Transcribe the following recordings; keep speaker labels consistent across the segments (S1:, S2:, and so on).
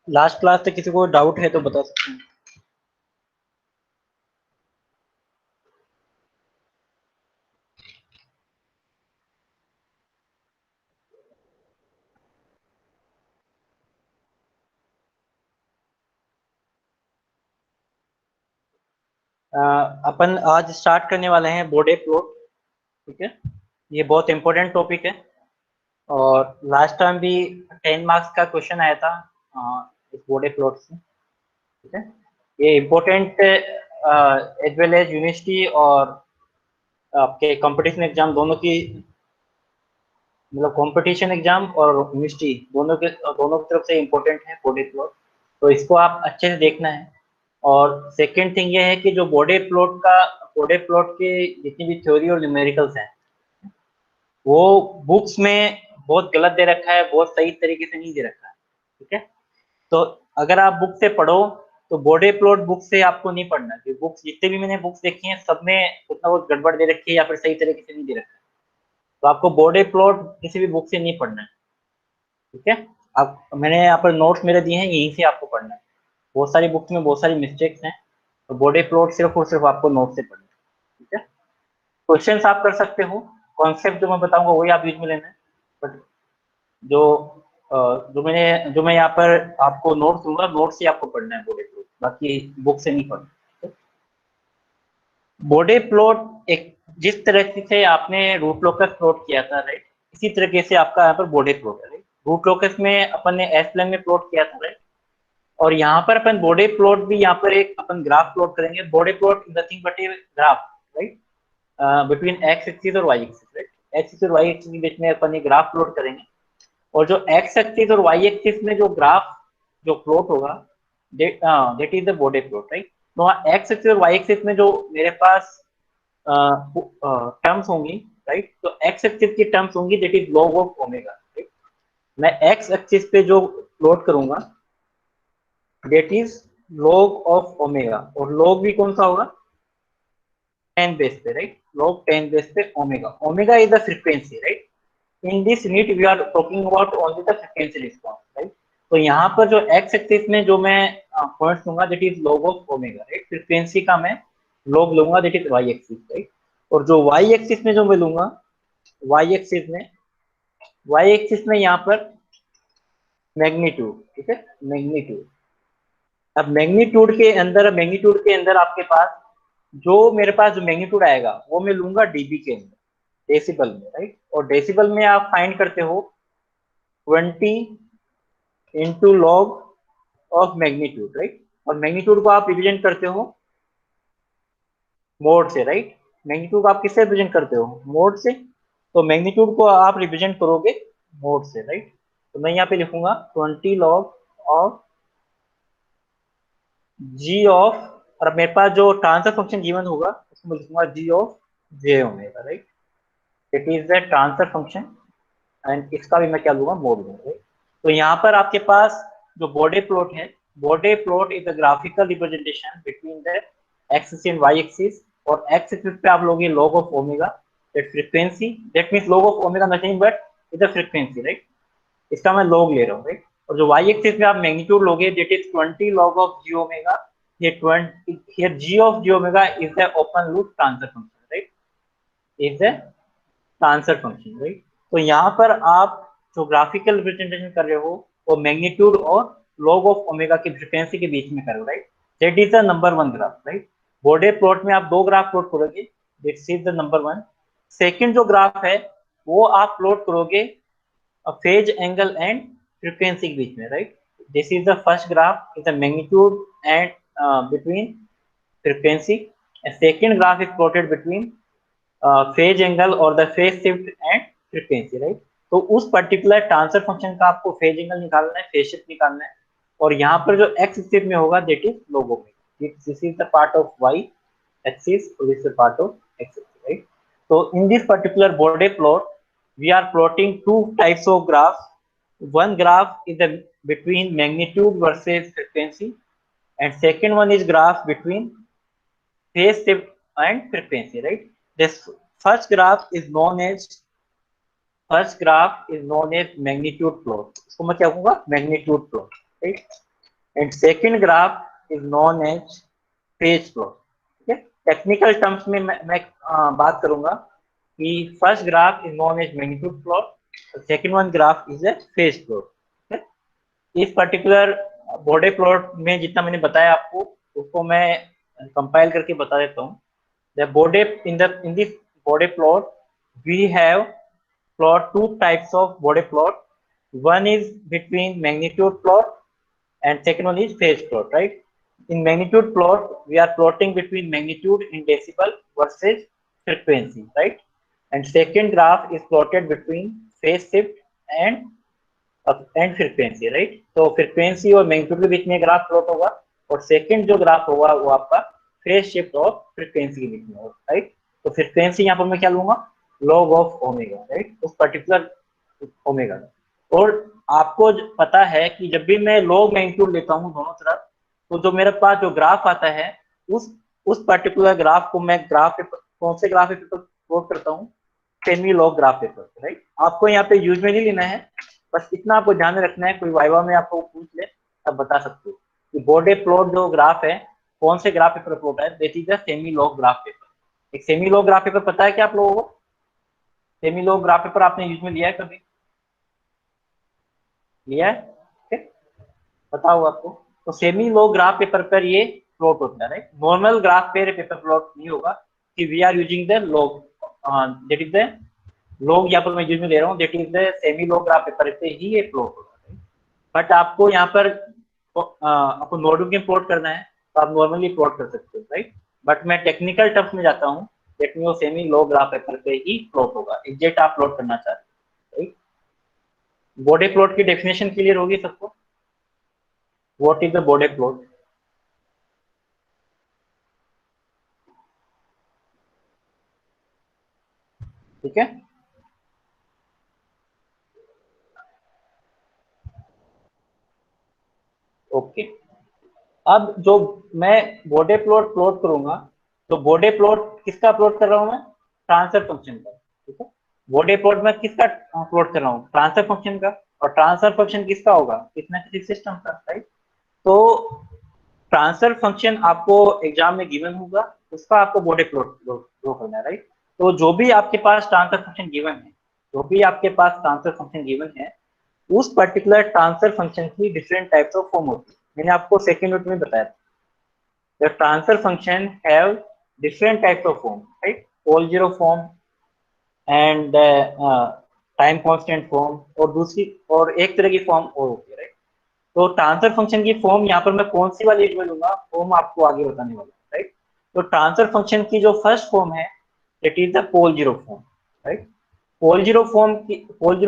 S1: Last class तक किसी को डाउट है तो बता सकते हैं। अपन आज स्टार्ट करने वाले हैं बोर्डे प्लॉट। ठीक है, ये बहुत इंपॉर्टेंट टॉपिक है और लास्ट टाइम भी 10 मार्क्स का क्वेश्चन आया था इस बोर्डे प्लॉट से। ठीक है, ये important as well as university और आपके कंपटीशन एग्जाम दोनों की, मतलब कंपटीशन एग्जाम और यूनिवर्सिटी दोनों की तरफ से इम्पोर्टेंट है बोर्डे प्लॉट। तो इसको आप अच्छे से देखना है। और सेकंड थिंग ये है कि जो बोर्डे प्लॉट के जितनी भी थ्योरी और न्यूमेरिकल्स हैं वो बुक्स में बहुत गलत दे रखा है, बहुत सही तरीके से नहीं दे रखा है। ठीक है, तो अगर आप बुक से पढ़ो तो बोर्डे प्लॉट बुक से आपको नहीं पढ़ना, क्योंकि बुक्स जितने भी मैंने बुक्स देखी हैं सब में कुछ ना कुछ गड़बड़ दे रखी है या फिर सही तरीके से नहीं दे रखा है। तो आपको बोर्डे प्लॉट किसी भी बुक से नहीं पढ़ना है। ठीक है, आप मैंने यहाँ पर नोट्स मेरे दिए हैं, यहीं से आपको पढ़ना है। बहुत सारी बुक्स में बहुत सारी मिस्टेक्स हैं, तो बोर्डे प्लॉट सिर्फ और सिर्फ आपको नोट से पढ़ना है। ठीक है, क्वेश्चंस आप कर सकते हो, कॉन्सेप्ट जो मैं बताऊंगा वही आप यूज में लेना है। बट जो जो मैं यहाँ पर आपको नोट दूंगा, नोट से आपको पढ़ना है बोर्डे प्लॉट, बाकी बुक से नहीं पढ़ना। बोर्डे प्लॉट एक जिस तरह से आपने रूट लोकस प्लॉट किया था, राइट, इसी तरीके से आपका यहाँ पर बोर्डे प्लॉट है। राइट, रूट लोकस में अपन ने एस प्लेन में प्लॉट किया था, राइट, और यहाँ पर अपन बोर्डे प्लॉट भी यहाँ पर एक अपन ग्राफ प्लॉट करेंगे। Bode plot nothing but a graph, right, between X axis और Y axis. Right, X axis और वाई एक्सिस के बीच में अपन एक ग्राफ प्लॉट करेंगे, और जो एक्स एक्सिस और वाई एक्सिस में जो ग्राफ जो प्लॉट होगा that is the board plot. Right, तो एक्स एक्सिस और वाई एक्सिस में जो मेरे पास टर्म्स होंगी, राइट, तो एक्स एक्सिस की टर्म्स होंगी that is log of omega. Right, मैं एक्स एक्सिस पे जो प्लॉट करूंगा that is log of omega, और लॉग भी कौन सा होगा, 10 बेस पे। राइट, log 10 बेस पे omega is the frequency. Right, in this unit we are talking about only the frequency response. Right, तो यहाँ पर जो एक्स एक्सिस में जो मैं पॉइंट्स लूंगा that is log of omega. Right, frequency का मैं log लूंगा that is Y axis. Right, और जो वाई एक्सिस में जो मैं लूंगा, वाई एक्सिस में यहाँ पर मैग्नीट्यूड। ठीक है, मैग्नीट्यूड। अब मैग्नीट्यूड के अंदर आपके पास जो मेरे पास जो मैग्नीट्यूड आएगा वो मैं लूंगा डीबी के अंदर, डेसिबल में। राइट, और डेसिबल में आप फाइंड करते हो 20 into log of magnitude. Right, और मैग्नीट्यूड को आप रिप्रेजेंट करते हो मोड से। राइट, मैग्नीट्यूड को आप किससे रिप्रेजेंट करते हो, मोड से। तो मैग्नीट्यूड को आप रिप्रेजेंट करोगे मोड से। राइट, तो मैं यहाँ पे लिखूंगा 20 लॉग ऑफ जी ऑफ, और मेरे पास जो ट्रांसफर फंक्शन गिवन होगा उसको मैं लिखूंगा G of J omega. Right, it is the transfer function, and इसका भी मैं क्या लूंगा, मोड लूंगा। Right? तो यहाँ पर आपके पास जो बोर्डे प्लॉट है, Bode plot is a graphical representation between the axis and Y axis, और एक्स एक्सिस पे आप लोगे log of omega, that frequency, that means log of omega nothing but is the frequency. Right, इसका मैं log ले रहा हूँ। Right, और जो वाई एक्सिस में आप मैग्नीट्यूड लोगे that is 20 log of G omega. ये 20 here g of j omega is the open loop transfer function, right, is the transfer function. Right, तो यहाँ पर आप जो ग्राफिकल रिप्रेजेंटेशन कर रहे हो वो मैग्नीट्यूड और log ऑफ ओमेगा की फ्रीक्वेंसी के बीच में करो। Right, that is the number one graph. Right, board plot में आप दो ग्राफ प्लॉट करोगे, this is the number one. Second जो ग्राफ है वो आप प्लॉट करोगे फेज एंगल एंड फ्रीक्वेंसी के बीच में। Right, this is the first graph is the magnitude and between frequency, and second graph is plotted between phase angle or the phase shift and frequency। Right, तो उस particular transfer function का आपको phase angle निकालना है, phase shift निकालना है, और यहाँ पर जो एक्स एक्सिस में होगा that is log omega. This is the part of Y axis, this is part of X axis. Right, so in this particular Bode plot we are plotting two types of graphs. One graph is the between magnitude versus frequency, and second one is graph between phase shift and frequency। Right, this first graph is known as magnitude plot, इसको मैं क्या कहूंगा, magnitude plot। right, and second graph is known as phase plot. ठीक है, technical terms में मैं बात करूंगा कि first graph is known as magnitude plot, second one graph is a phase plot. इस पर्टिकुलर बॉर्डर प्लॉट में जितना मैंने बताया आपको उसको मैं कंपाइल करके बता देता हूँ। The border in this border plot we have plot two types of border plot. One is between magnitude plot and second one is phase plot, right? In magnitude plot we are plotting between magnitude in decibel versus frequency, right? And second graph is plotted between phase shift and frequency, right? तो frequency और magnitude के बीच में graph plot होगा और second जो graph होगा वो आपका फेज शिफ्ट और फ्रीक्वेंसी के बीच में होगा, राइट? तो फ्रीक्वेंसी यहाँ पर मैं क्या लूंगा, लॉग ऑफ ओमेगा, राइट? उस पर्टिकुलर ओमेगा। और आपको पता है कि जब भी मैं लॉग मैग्नीट्यूड लेता हूँ दोनों तरफ, तो जो मेरे पास जो ग्राफ आता है उस पर्टिकुलर ग्राफ को मैं ग्राफ पेपर, कौन से ग्राफ पेपर प्लॉट करता हूँ, semi log graph paper, right? आपको यहाँ पे यूज में नहीं लेना है, बस इतना आपको ध्यान में रखना है, कोई वाइवा में आपको पूछ ले तब बता सकते हो कि बॉर्डर प्लॉट जो ग्राफ है कौन से ग्राफ पेपर प्लॉट है, that is the semi log graph paper. एक सेमी लॉग ग्राफ पेपर पता है क्या आप लोगों को? सेमी लॉग ग्राफ पेपर आपने यूज में लिया है कभी? लिया है? ठीक, पता होगा आपको। तो सेमी लॉग ग्राफ पेपर पर ये प्लॉट होता है, राइट? नॉर्मल ग्राफ पे पेपर प्लॉट नहीं होगा कि we are using the log, that is the log, यहाँ पर मैं यूज में ले रहा हूँ, that is the semi log graph paper पे ही ये प्लॉट होगा। बट आपको यहाँ पर आपको नोटबुक में प्लॉट करना है तो आप नॉर्मली प्लॉट कर सकते हो, राइट? बट मैं टेक्निकल टर्म्स में जाता हूँ, दैट मीन वो सेमी लो ग्राफ पेपर पे ही प्लॉट होगा, एग्जैक्ट आप प्लॉट करना चाहते हैं, राइट? बॉर्डर प्लॉट की डेफिनेशन क्लियर होगी सबको? What is the border plot? ठीक है, ओके। अब जो मैं बॉर्डर प्लॉट प्लॉट करूंगा, तो बॉर्डर प्लॉट किसका प्लॉट कर रहा हूं मैं? ट्रांसफर फंक्शन का, ठीक है? बॉर्डर प्लॉट में किसका प्लॉट कर रहा हूँ? ट्रांसफर फंक्शन का। और ट्रांसफर फंक्शन किसका होगा? कितना किसी सिस्टम का, राइट? तो ट्रांसफर फंक्शन आपको एग्जाम में गिवन होगा, उसका आपको बॉर्डर प्लॉट ड्रॉ करना है, राइट? तो जो भी आपके पास ट्रांसफर फंक्शन गिवन है, जो भी आपके पास ट्रांसफर फंक्शन गिवन है, उस पर्टिकुलर ट्रांसफर फंक्शन की डिफरेंट टाइप्स ऑफ फॉर्म होती है। मैंने आपको सेकंड यूनिट में बताया था, the transfer function have different types of form, right? Pole zero form and time constant form, और दूसरी और एक तरह की फॉर्म और होती है, राइट? तो ट्रांसफर फंक्शन की फॉर्म यहाँ पर मैं कौन सी वाली यूज में लूंगा, फॉर्म आपको आगे बताने वाला हूँ, राइट? तो ट्रांसफर फंक्शन की जो फर्स्ट फॉर्म है it is the pole zero form, right? Pole zero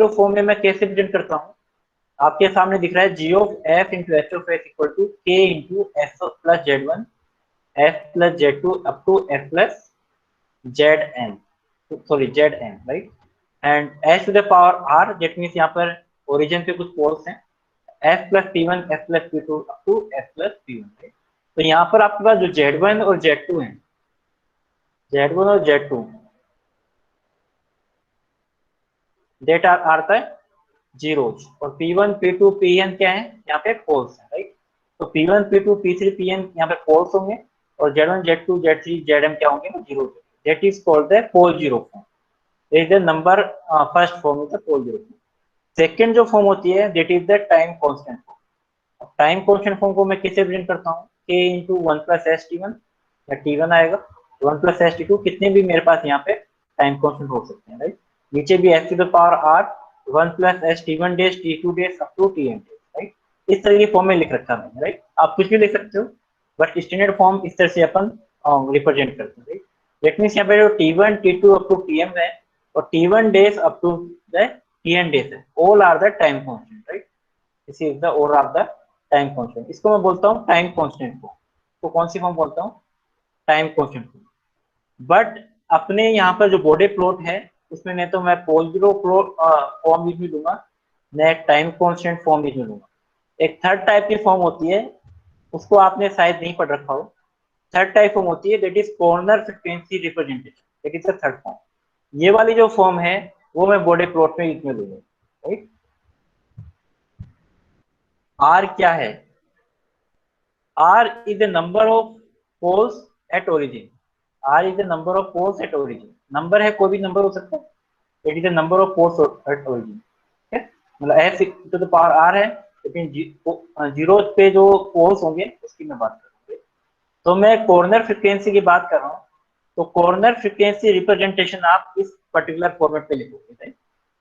S1: form में मैं कैसे प्रेजेंट करता हूँ, आपके सामने दिख रहा है G of F into H of S equal to K into F plus Z one F plus Z two up to F plus Z N, sorry Z N, right? And H to the power R, that means यहाँ पर origin पे कुछ poles हैं, F plus P one F plus P two up to F plus P one, right? तो यहाँ पर आपके पास जो जेड वन और जेड टू है, जेड वन और जेड टू डेट आता है जीरोज, और P one P two P N क्या है, यहाँ पे पोल्स है, राइट? तो P one P two P three P N यहाँ पे पोल्स होंगे, और Z one Z two Z three Z M क्या होंगे, zero. That is called the pole zero form, is the number first form is the pole zero form. Second जो form होती है that is the time constant form. Time constant form को मैं किससे present करता हूँ, K into one plus S T one, या T one आएगा, one plus S T two, कितने भी मेरे पास यहाँ पे टाइम कॉन्स्टेंट हो सकते हैं, राइट? नीचे भी S to the power R one plus S T one days T two days up to T N days, right? इस तरह की फॉर्म में लिख रखा मैंने, राइट? आप कुछ भी लिख सकते हो, बट स्टैंडर्ड फॉर्म इस तरह से अपन रिप्रेजेंट करते हैं, राइट? दैट मीन्स यहाँ पे जो T one T two up to T M है और T one days up to the T N days है, all are the time constant, right? This is the all are the time constant. इसको मैं बोलता हूँ time constant form. तो कौन सी form बोलता हूँ? Time constant form. बट अपने यहाँ पर जो बॉर्डर प्लॉट है उसमें नहीं तो मैं pole zero plot form use में लूंगा, मैं एक टाइम कांस्टेंट फॉर्म यूज में लूंगा। एक थर्ड टाइप की फॉर्म होती है, उसको आपने शायद नहीं पढ़ रखा हो। थर्ड टाइप फॉर्म होती है that is corner frequency representation, that is the third form. ये वाली जो फॉर्म है वो मैं बॉर्डर प्लॉट में यूज में लूंगा, राइट? आर क्या है? R is the number of poles at origin. R is the number of poles at origin. Number है, कोई भी नंबर हो सकता है। It is the number of poles at origin. ठीक है, मतलब S to the power R है, लेकिन जीरो पे जो पोल्स होंगे उसकी मैं बात करूँगा। तो मैं कॉर्नर फ्रीक्वेंसी की बात कर रहा हूँ, तो कॉर्नर फ्रीक्वेंसी रिप्रेजेंटेशन आप इस पर्टिकुलर फॉर्मेट पे लिखोगे।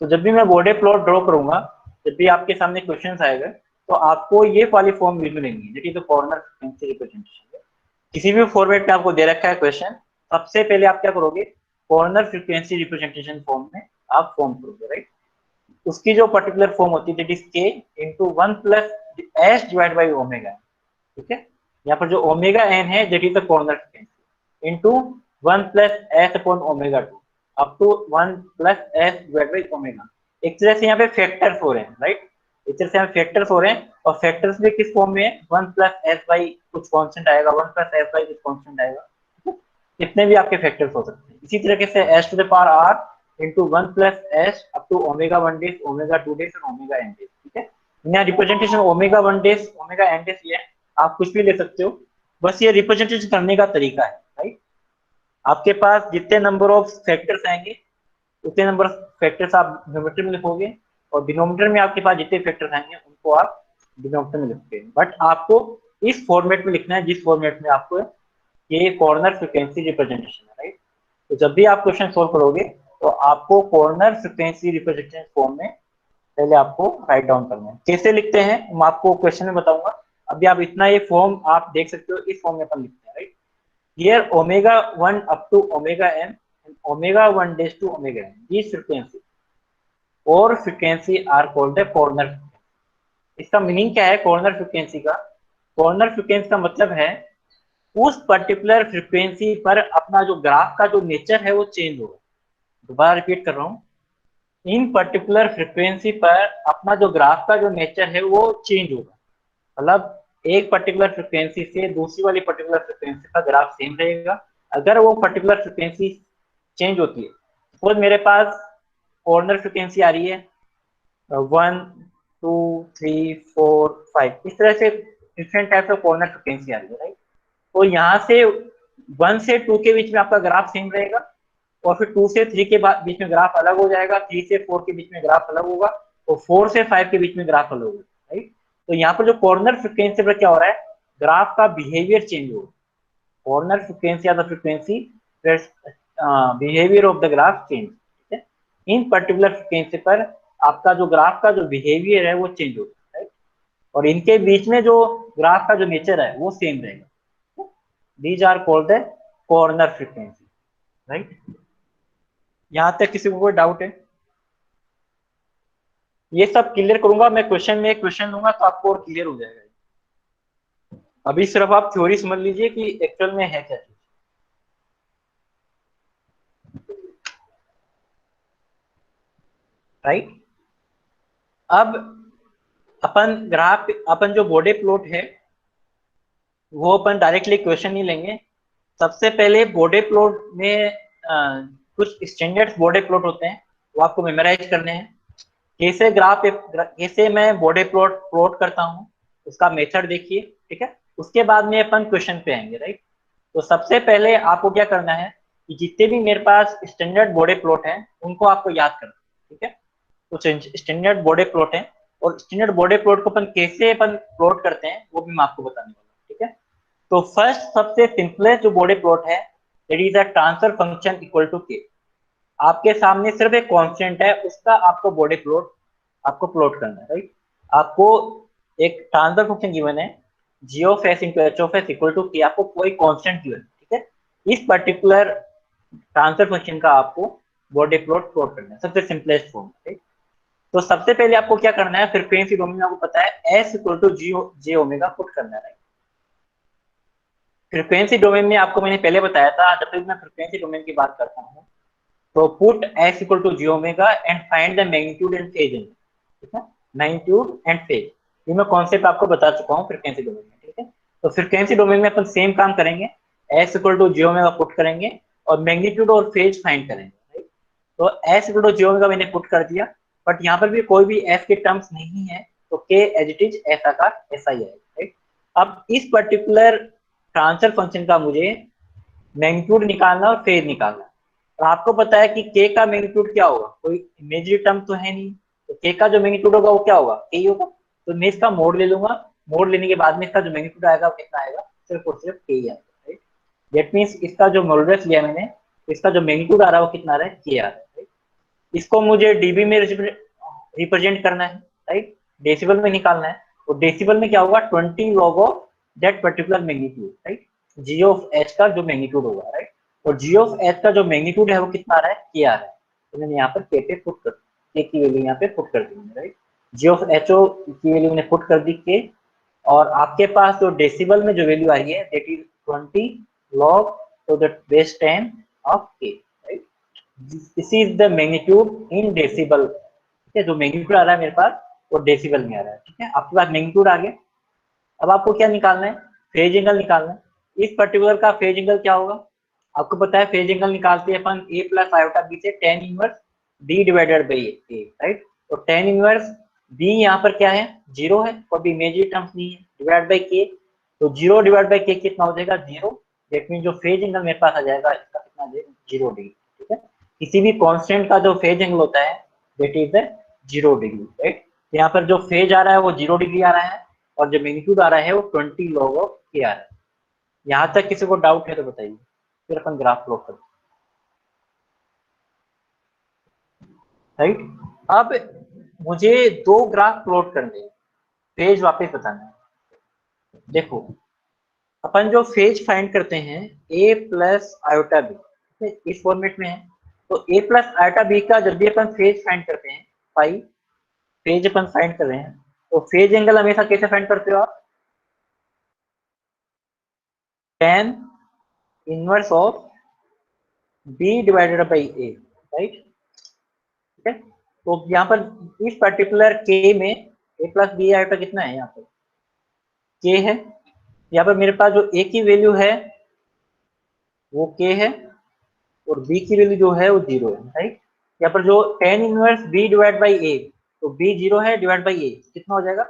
S1: तो जब भी मैं बॉर्डर प्लॉट ड्रॉ करूंगा, जब भी आपके सामने क्वेश्चन आएगा, तो आपको ये वाली फॉर्म यूज मिलेंगी, देखिए तो कॉर्नर फ्रीक्वेंसी रिप्रेजेंटेशन है। किसी भी फॉर्मेट में आपको दे रखा है क्वेश्चन, सबसे पहले आप क्या करोगे, कॉर्नर फ्रीक्वेंसी रिप्रेजेंटेशन फॉर्म में आप फॉर्म करोगे, राइट। उसकी जो पर्टिकुलर फॉर्म होती है that is K into 1 plus S divide by omega, ठीक है। यहाँ पर जो ओमेगा एन है that is the corner frequency into 1 plus S upon omega 2 up to 1 plus S divide by omega. एक तरह से यहाँ पे फैक्टर्स हो रहे हैं, राइट। एक तरह से यहाँ फैक्टर्स हो रहे हैं, और फैक्टर्स भी किस फॉर्म में है, 1 प्लस एस बाई कुछ कांस्टेंट आएगा, 1 प्लस एस बाई कुछ कांस्टेंट आएगा। कितने भी आपके फैक्टर्स हो सकते हैं। इसी तरीके से S to the power R into 1 plus S up to omega 1 डेज, ओमेगा 2 डेज और ओमेगा एन डेज, ठीक है। यहाँ रिप्रेजेंटेशन ओमेगा 1 डेज ओमेगा एन डेज ये है, आप कुछ भी ले सकते हो, बस ये रिप्रेजेंटेशन करने का तरीका है, राइट। आपके पास जितने नंबर ऑफ फैक्टर्स आएंगे उतने नंबर फैक्टर्स आप न्यूमरेटर में लिखोगे, और डिनोमिनेटर में आपके पास जितने फैक्टर्स आएंगे उनको आप डिनोमिनेटर में लिखोगे। बट आपको इस फॉर्मेट में लिखना है जिस फॉर्मेट में आपको ये कॉर्नर फ्रीक्वेंसी रिप्रेजेंटेशन है, राइट। तो जब भी आप क्वेश्चन सोल्व करोगे तो आपको कॉर्नर फ्रीक्वेंसी रिप्रेजेंटेशन फॉर्म में पहले आपको राइट डाउन करना है। कैसे लिखते हैं मैं आपको क्वेश्चन में बताऊंगा। अभी आप इतना ये फॉर्म आप देख सकते हो, इस फॉर्म में अपन लिखते हैं, right. Here omega 1 up to omega N and omega 1 dash to omega n, these frequency और frequency are called the corner frequency। इसका मीनिंग क्या है कॉर्नर फ्रीक्वेंसी का? कॉर्नर फ्रीक्वेंसी का मतलब है उस पर्टिकुलर फ्रीक्वेंसी पर अपना जो ग्राफ का जो नेचर है वो चेंज होगा। दोबारा रिपीट कर रहा हूँ, इन पर्टिकुलर फ्रीक्वेंसी पर अपना जो ग्राफ का जो नेचर है वो चेंज होगा। मतलब एक पर्टिकुलर फ्रीक्वेंसी से दूसरी वाली पर्टिकुलर फ्रीक्वेंसी का ग्राफ सेम रहेगा। अगर वो पर्टिकुलर फ्रीक्वेंसी चेंज होती है, सपोज मेरे पास कॉर्नर फ्रीक्वेंसी आ रही है 1 2 3 4 5, इस तरह से different types of corner frequency आ रही है, राइट। तो यहाँ से 1 से 2 के बीच में आपका ग्राफ सेम रहेगा, और फिर 2 से 3 के बीच में ग्राफ अलग हो जाएगा, 3 से 4 के बीच में ग्राफ अलग होगा, और 4 से 5 के बीच में ग्राफ अलग होगा, राइट। तो यहाँ पर जो कॉर्नर फ्रीक्वेंसी पर क्या हो रहा है, ग्राफ का बिहेवियर चेंज होगा। कॉर्नर फ्रीक्वेंसी या the frequency behaviour of the graph change, ठीक है। इन पर्टिकुलर फ्रीक्वेंसी पर आपका जो ग्राफ का जो बिहेवियर है वो चेंज होता है, राइट। और इनके बीच में जो ग्राफ का जो नेचर है वो सेम रहेगा। These are called the corner frequency, right. यहां तक किसी को कोई डाउट है? ये सब क्लियर करूंगा मैं, क्वेश्चन में क्वेश्चन दूंगा तो आपको और क्लियर हो जाएगा। अभी सिर्फ आप थ्योरी समझ लीजिए कि एक्चुअल में है क्या चीज, राइट। अब अपन जो बॉर्डर प्लॉट है वो अपन डायरेक्टली क्वेश्चन नहीं लेंगे। सबसे पहले बॉर्डर प्लॉट में कुछ स्टैंडर्ड बॉर्डर प्लॉट होते हैं, वो आपको मेमोराइज करने हैं। कैसे मैं बॉर्डर प्लॉट करता हूँ उसका मेथड देखिए, ठीक है। उसके बाद में अपन क्वेश्चन पे आएंगे, राइट। तो सबसे पहले आपको क्या करना है कि जितने भी मेरे पास स्टैंडर्ड बॉर्डर प्लॉट हैं उनको आपको याद करना है, ठीक है। तो स्टैंडर्ड बॉर्डर प्लॉट है, और स्टैंडर्ड बॉर्डर प्लॉट को अपन प्लॉट करते हैं वो भी मैं आपको बताने वाला हूँ, ठीक है। तो फर्स्ट सबसे सिंपलेस्ट जो बॉर्डर प्लॉट है that is a transfer function equal to K. आपके सामने सिर्फ एक कांस्टेंट है, उसका आपको बॉर्डर प्लॉट आपको प्लॉट करना है, राइट। आपको एक ट्रांसफर फंक्शन गिवन है G of S into H of S equal to K, आपको कोई कांस्टेंट गिवन, ठीक है। इस पर्टिकुलर ट्रांसफर फंक्शन का आपको बॉर्डर प्लॉट करना है, सबसे सिंपलेस्ट फॉर्म, ठीक। तो सबसे पहले आपको क्या करना है, फ्रीक्वेंसी डोमेन में आपको पता है S equal to G J omega put करना है। फ्रीक्वेंसी डोमेन में आपको मैंने पहले बताया था, जब तक मैं फ्रीक्वेंसी डोमेन की बात करता हूँ तो put S equal to G omega and find the magnitude and phase in, ठीक है। मैग्नीट्यूड एंड फेज, ये मैं कॉन्सेप्ट आपको बता चुका हूँ फ्रीक्वेंसी डोमेन में, ठीक है। तो फ्रीक्वेंसी डोमेन में अपन सेम काम करेंगे, S equal to G omega put करेंगे और मैग्नीट्यूड और फेज फाइंड करेंगे, राइट। तो S equal to G omega मैंने पुट कर दिया, बट यहाँ पर भी कोई भी एस के टर्म्स नहीं है, तो के एज इट इज ऐसा का ऐसा ही है, राइट। अब इस पर्टिकुलर ट्रांसफर फंक्शन का मुझे मैग्नीट्यूड निकालना और फेज निकालना। और आपको पता है कि के का मैग्नीट्यूड क्या होगा, कोई इमेजिनरी टर्म तो है नहीं, तो के का जो मैग्नीट्यूड होगा वो क्या होगा, के ही होगा। तो मैं इसका मोड ले लूंगा, मोड लेने के बाद में इसका जो मैग्नीट्यूड आएगा वो कितना आएगा, सिर्फ और सिर्फ के ही आएगा, राइट। दैट मीन्स इसका जो मॉडुलस लिया मैंने, इसका जो मैग्नीट्यूड आ रहा है वो कितना आ रहा है, के आ रहा है, राइट। इसको मुझे डीबी में रिप्रेजेंट करना है, राइट, डेसिबल में निकालना है। और डेसिबल में क्या होगा, 20 log of that particular magnitude, right, G of H का जो मैग्नीट्यूड होगा, राइट। और जी ऑफ एच का जो मैग्नीट्यूड है वो कितना आ रहा है, के आ रहा है। तो मैंने यहाँ पर के पे पुट कर, के की वैल्यू यहाँ पे पुट कर दी, right. G of H O की वैल्यू मैंने पुट कर दी के, और आपके पास जो डेसिबल में जो वैल्यू आ रही है that is 20 log to the base 10 of k, right. This is the magnitude in decibel, ठीक है। जो मैग्नीट्यूड आ रहा है मेरे पास वो डेसिबल में आ रहा है, ठीक है। आपके पास मैग्नीट्यूड आ गया। अब आपको क्या निकालना है, फेज एंगल निकालना है। इस पर्टिकुलर का फेज एंगल क्या होगा, आपको पता है फेज एंगल निकालते हैं अपन a प्लस आयोटा बी से tan inverse b divided by a, right. तो tan इनवर्स b यहाँ पर क्या है, जीरो है, और भी इमेजिनरी टर्म्स नहीं है, डिवाइड बाई k। तो जीरो डिवाइड बाई k कितना हो जाएगा, जीरो। दैट मीन जो फेज एंगल मेरे पास आ जाएगा इसका कितना आ जाएगा, 0 डिग्री, ठीक है। किसी भी कांस्टेंट का जो फेज एंगल होता है दैट इज 0 डिग्री, राइट। यहाँ पर जो फेज आ रहा है वो 0 डिग्री आ रहा है, और जो मैग्नीट्यूड आ रहा है वो 20 log ऑफ के आ रहा है। यहाँ तक किसी को डाउट है तो बताइए, फिर अपन ग्राफ प्लॉट करते हैं, राइट। अब मुझे दो ग्राफ प्लॉट करने हैं, फेज वापस बताना है। देखो, अपन जो फेज फाइंड करते हैं ए प्लस आयोटा बी, इस फॉर्मेट में है। तो ए प्लस आयोटा बी का जब भी अपन फेज फाइंड करते हैं, फाई फेज अपन फाइंड कर रहे हैं, तो फेज एंगल हमेशा कैसे फाइंड करते हो आप, tan inverse of B divided by A, right, ठीक है। तो यहाँ पर इस पर्टिकुलर के में ए प्लस बी आयोटा कितना है, यहाँ पर के है। यहाँ पर मेरे पास जो ए की वैल्यू है वो के है, और बी की वैल्यू जो है वो जीरो है, राइट। यहाँ पर जो tan inverse B divide by A, तो बी जीरो है, डिवाइड बाई ए कितना हो जाएगा,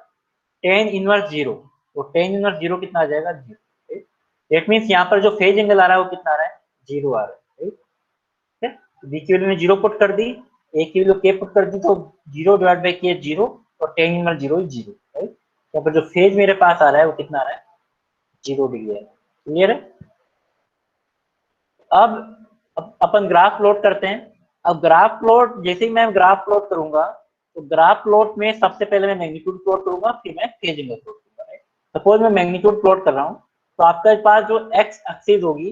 S1: टेन इनवर्स जीरो। तो टेन इनवर्स जीरो कितना आ जाएगा, जीरो। दैट मीन्स यहाँ पर जो फेज एंगल आ रहा है वो कितना आ रहा है, जीरो आ रहा है, राइट। बी की वैल्यू में जीरो पुट कर दी, ए की वैल्यू के पुट कर दी, तो जीरो डिवाइड बाई के जीरो, और ten inverse zero zero, right. यहाँ पर जो फेज मेरे पास आ रहा है वो कितना आ रहा है, 0 डिग्री है, क्लियर है। अब अपन ग्राफ प्लॉट करते हैं। अब ग्राफ प्लॉट जैसे ही मैं ग्राफ प्लॉट करूंगा, तो ग्राफ प्लॉट में सबसे पहले मैं मैग्नीट्यूड प्लॉट करूंगा, फिर मैं फेज एंगल प्लॉट करूंगा। सपोज मैं मैग्नीट्यूड प्लॉट कर रहा हूँ, तो आपके पास जो एक्स एक्सिस होगी,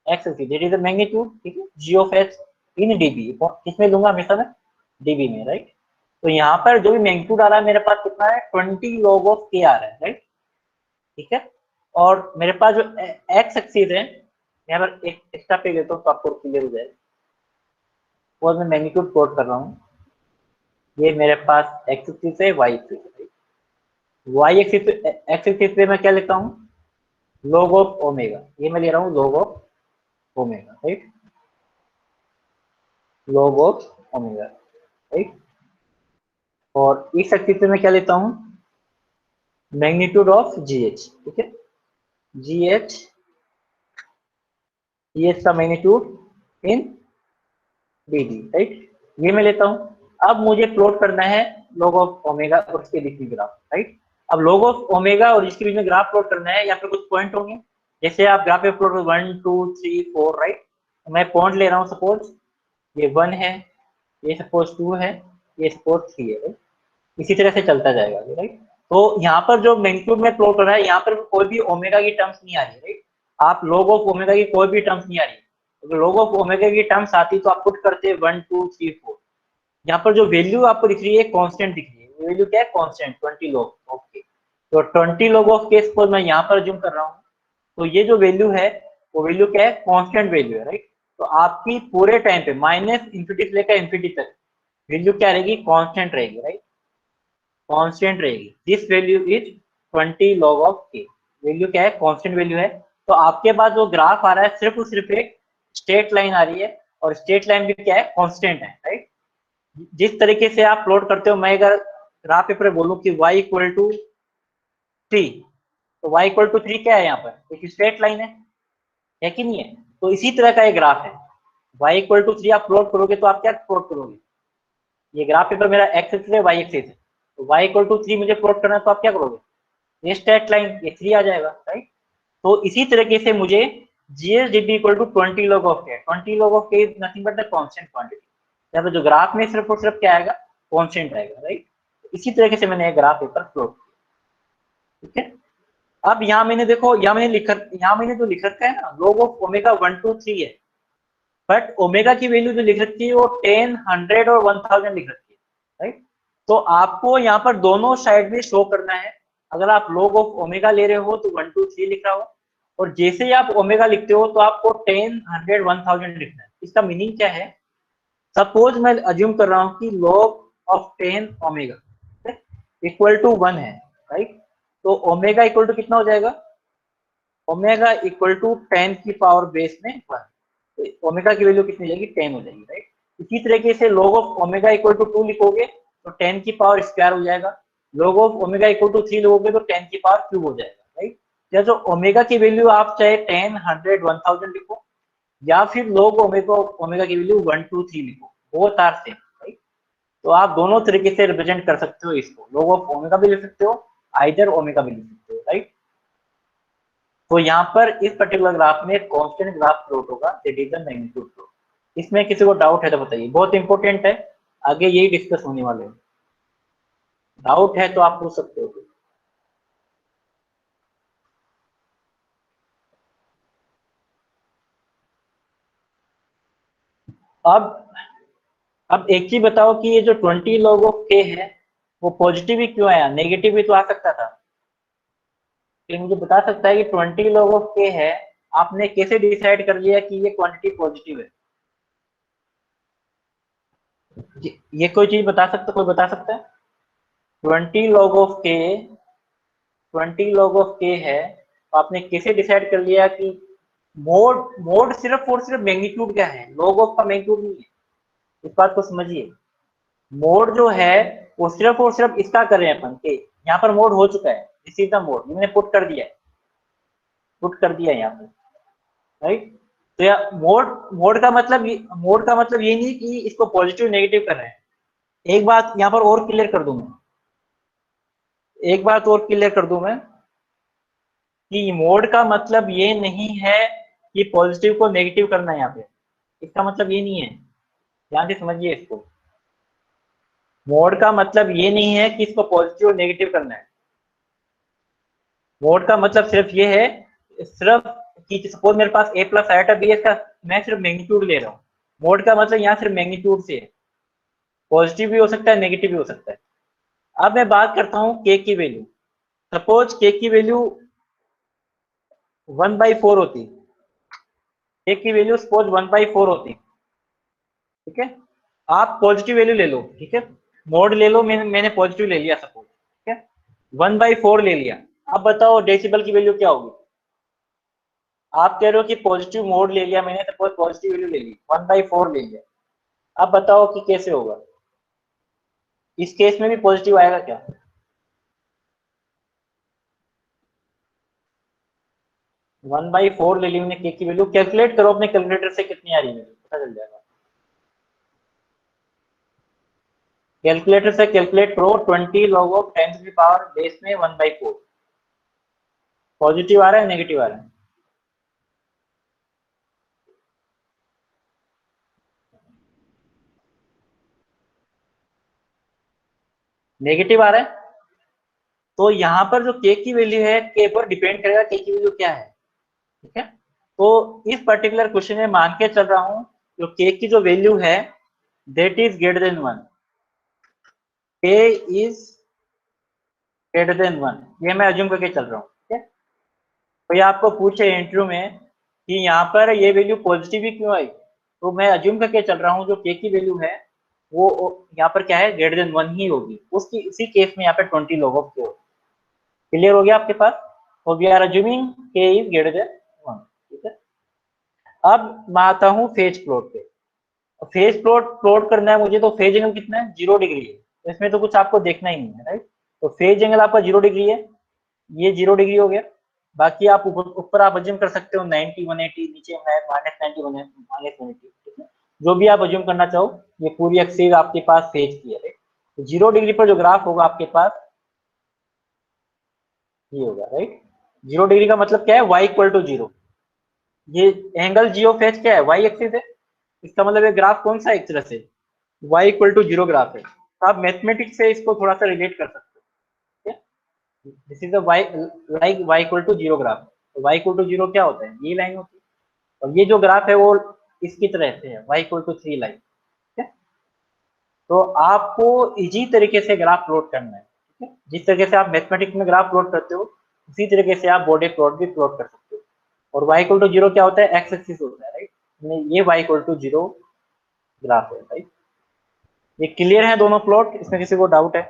S1: x axis that is the magnitude, ठीक है, G of H in dB, किसमें लूंगा हमेशा मैं, डीबी में, राइट। तो यहाँ पर जो भी मैग्नीट्यूड आ रहा है मेरे पास कितना है, 20 log ऑफ के आ रहा है, राइट, ठीक है। और मेरे पास जो एक्स एक्सिस है, यहाँ पर एक एक्स्ट्रा पे लेता हूँ तो आपको क्लियर हो जाएगा। और मैं मैग्नीट्यूड प्लॉट कर रहा हूँ, ये मेरे पास एक्स एक्सिस है, वाई एक्सिस है। वाई एक्सिस, एक्स एक्सिस पे मैं क्या लेता हूँ, log ऑफ ओमेगा, ये मैं ले रहा हूँ log of omega, right, log of omega, right. और इस एक्सिस पे मैं क्या लेता हूँ, मैग्नीट्यूड ऑफ जी एच, ठीक है, जी एच, जी एच का मैग्नीट्यूड इन डी डी, राइट, ये मैं लेता हूँ। अब मुझे प्लॉट करना है log ऑफ ओमेगा और इसके बीच में ग्राफ, राइट। अब log ऑफ ओमेगा और इसके बीच में ग्राफ प्लॉट करना है, यहाँ पे कुछ पॉइंट होंगे, जैसे आप ग्राफ पे प्लॉट 1 2 3 4, राइट। मैं पॉइंट ले रहा हूँ, सपोज ये 1 है, ये सपोज 2 है, ये सपोज 3 है, राइट। इसी तरह से चलता जाएगा, राइट। तो यहाँ पर जो मैग्नीट्यूड में प्लॉट हो रहा है, यहाँ पर कोई भी ओमेगा की टर्म्स नहीं आ रही, राइट। आप log ऑफ ओमेगा की कोई भी टर्म्स नहीं आ रही, अगर log ऑफ ओमेगा की टर्म्स आती तो आप पुट करते 1 2 3 4। यहाँ पर जो वैल्यू आपको दिख रही है कांस्टेंट दिख रही है, वैल्यू क्या है, कांस्टेंट 20 log ऑफ के। तो 20 log ऑफ के सपोज मैं यहाँ पर जूम कर रहा हूँ, तो ये जो वैल्यू है वो वैल्यू क्या है, कांस्टेंट वैल्यू है, राइट। तो आपकी पूरे टाइम पे माइनस इंफिनिटी से लेकर इंफिनिटी तक वैल्यू क्या रहेगी, कांस्टेंट रहेगी, राइट, कांस्टेंट रहेगी। This value is 20 log of के, वैल्यू क्या है, कांस्टेंट वैल्यू है। तो आपके पास जो ग्राफ आ रहा है सिर्फ और सिर्फ एक स्ट्रेट लाइन आ रही है, और स्ट्रेट लाइन भी क्या है, कांस्टेंट है, राइट। जिस तरीके से आप प्लॉट करते हो, मैं अगर ग्राफ पेपर बोलूं कि y इक्वल टू 3, तो y इक्वल टू 3 क्या है यहाँ पर, एक स्ट्रेट लाइन है कि नहीं है। तो इसी तरह का एक ग्राफ है, y इक्वल टू 3 आप प्लॉट करोगे तो आप क्या प्लॉट करोगे, ये ग्राफ पेपर मेरा एक्स एक्सिस है, वाई एक्सिस है, तो y इक्वल टू 3 मुझे प्लॉट करना है तो आप क्या करोगे, ये स्ट्रेट लाइन, ये 3 आ जाएगा, राइट। तो इसी तरीके से मुझे GSDB equal to 20 log of k, 20 log of k is nothing but the constant quantity, यहाँ पे जो ग्राफ में सिर्फ और सिर्फ क्या आएगा, कांस्टेंट आएगा, राइट। इसी तरीके से मैंने ग्राफ पेपर प्लॉट किया, ठीक है। अब यहाँ मैंने देखो, यहाँ मैंने जो लिख रखा है ना, log of ओमेगा 1 2 3 है, बट ओमेगा की वैल्यू जो लिख रखी है वो 10 100 और 1000 लिख रखी है, राइट। तो आपको यहाँ पर दोनों साइड में शो करना है, अगर आप log ऑफ ओमेगा ले रहे हो तो 1 2 3 लिख रहा हो, और जैसे ही आप ओमेगा लिखते हो तो आपको 10 100 1000 लिखना है। इसका मीनिंग क्या है, सपोज मैं अज्यूम कर रहा हूँ कि log of 10 omega equal to 1 है, राइट। तो ओमेगा इक्वल टू कितना हो जाएगा, ओमेगा इक्वल टू 10 की पावर बेस में 1, तो ओमेगा की वैल्यू कितनी हो जाएगी, 10 हो जाएगी, राइट। इसी तरीके से log of omega equal to 2 लिखोगे तो 10 की पावर स्क्वायर हो जाएगा, log of omega equal to 3 लोगे तो 10 की पावर क्यूब हो जाएगा, राइट। या जो ओमेगा की वैल्यू आप चाहे 10 100 1000 लिखो, या फिर log ओमेगा ओमेगा की वैल्यू 1 2 3 लिखो, बोथ आर सेम, राइट। तो आप दोनों तरीके से रिप्रेजेंट कर सकते हो इसको, log ऑफ ओमेगा भी लिख सकते हो, आइदर ओमेगा भी लिख सकते हो, राइट। तो यहाँ पर इस पर्टिकुलर ग्राफ में कांस्टेंट ग्राफ प्लॉट होगा, that is the magnitude plot. इसमें किसी को डाउट है तो बताइए, बहुत इंपॉर्टेंट है, आगे यही डिस्कस होने वाले हैं, डाउट है तो आप पूछ सकते हो। अब एक चीज बताओ कि ये जो 20 log ऑफ k है वो पॉजिटिव ही क्यों आया, नेगेटिव भी तो आ सकता था। फिर मुझे बता सकता है कि 20 log ऑफ k है, आपने कैसे डिसाइड कर लिया कि ये क्वांटिटी पॉजिटिव है, ये कोई चीज बता सकता, कोई बता सकता है। 20 log of k, 20 log of k है, तो आपने कैसे डिसाइड कर लिया कि मोड मोड सिर्फ और सिर्फ मैग्नीट्यूड क्या है, log ऑफ का मैग्नीट्यूड नहीं है, इस बात को समझिए। मोड जो है वो सिर्फ और सिर्फ इसका कर रहे हैं अपन के, यहाँ पर मोड हो चुका है, दिस इज द मोड, मैंने पुट कर दिया है, पुट कर दिया है यहाँ पर, राइट। तो या मोड का मतलब ये नहीं कि इसको पॉजिटिव नेगेटिव कर रहे हैं। एक बात यहाँ पर और क्लियर कर दूं मैं, एक बात और क्लियर कर दूं मैं, कि मोड का मतलब ये नहीं है कि पॉजिटिव को नेगेटिव करना है यहाँ पे, इसका मतलब ये नहीं है, ध्यान से समझिए इसको। मोड का मतलब ये नहीं है कि इसको पॉजिटिव और नेगेटिव करना है, मोड का मतलब सिर्फ ये है, सिर्फ कि सपोज मेरे पास a प्लस आया था बी, का मैं सिर्फ मैग्नीट्यूड ले रहा हूँ, मोड का मतलब यहाँ सिर्फ मैग्नीट्यूड से है, पॉजिटिव भी हो सकता है नेगेटिव भी हो सकता है। अब मैं बात करता हूँ k की वैल्यू, सपोज k की वैल्यू 1/4 होती, k की वैल्यू सपोज 1/4 होती, ठीक है। आप पॉजिटिव वैल्यू ले लो, ठीक है, मोड ले लो, मैंने पॉजिटिव ले लिया सपोज, ठीक है, 1/4 ले लिया। अब बताओ डेसिबल की वैल्यू क्या होगी, आप कह रहे हो कि पॉजिटिव मोड ले लिया मैंने, सपोज पॉजिटिव वैल्यू ले ली, 1/4 ले लिया। अब बताओ कि कैसे होगा, इस केस में भी पॉजिटिव आएगा क्या, 1/4 ले ली मैंने के की वैल्यू, कैलकुलेट करो अपने कैलकुलेटर से कितनी आ रही है, पता चल जाएगा। कैलकुलेटर से कैलकुलेट करो, 20 log ऑफ 10 की पावर बेस में 1/4, पॉजिटिव आ रहा है नेगेटिव आ रहा है, नेगेटिव आ रहा है। तो यहाँ पर जो के की वैल्यू है, के पर डिपेंड करेगा के की वैल्यू क्या है, ठीक है। तो इस पर्टिकुलर क्वेश्चन में मान के चल रहा हूँ जो के की जो वैल्यू है दैट इज ग्रेटर देन 1, के इज ग्रेटर देन 1, ये मैं अज्यूम करके चल रहा हूँ, ठीक है। तो ये आपको पूछे इंटरव्यू में कि यहाँ पर ये वैल्यू पॉजिटिव ही क्यों आई, तो मैं अज्यूम करके चल रहा हूँ जो के की वैल्यू है वो यहाँ पर क्या है, ग्रेटर देन 1 ही होगी, उसकी इसी केस में यहाँ पे 20 log ऑफ के होगी। क्लियर हो गया आपके पास, तो वी आर अज्यूमिंग के इज ग्रेटर देन 1, ठीक है। अब मैं आता हूँ फेज प्लॉट पे, फेज प्लॉट प्लॉट करना है मुझे, तो फेज एंगल कितना है, 0 डिग्री है, तो इसमें तो कुछ आपको देखना ही नहीं है, राइट। तो फेज एंगल आपका 0 डिग्री है, ये 0 डिग्री हो गया। बाकी आप ऊपर आप अज्यूम कर सकते हो 90, 180, नीचे -90, -180, ठीक है, जो भी आप अज्यूम करना चाहो। ये पूरी एक्सिस आपके पास फेज की है। तो 0 डिग्री पर जो ग्राफ होगा आपके पास ये होगा, राइट। 0 डिग्री का मतलब क्या है, y इक्वल टू 0। ये एंगल जियो फेज क्या है, y एक्सिस है। इसका मतलब ये ग्राफ कौन सा एक तरह से y इक्वल टू 0 ग्राफ है। तो आप मैथमेटिक्स से इसको थोड़ा सा रिलेट कर सकते हो। This is y like y equal to 0 graph. तो y इक्वल टू 0 क्या होता है, ये लाइन होती है। और ये जो ग्राफ है वो इसकी तरह से है, y इक्वल टू 3 लाइन। ठीक है, तो आपको इजी तरीके से ग्राफ प्लॉट करना है। ठीक है, जिस तरीके से आप मैथमेटिक्स में ग्राफ प्लॉट करते हो उसी तरीके से आप बॉडी प्लॉट भी प्लॉट कर सकते हो। और y इक्वल टू 0 क्या होता है, एक्स एक्सिस होता है, राइट। ये y इक्वल टू 0 ग्राफ है, राइट। ये क्लियर है दोनों प्लॉट, इसमें किसी को डाउट है?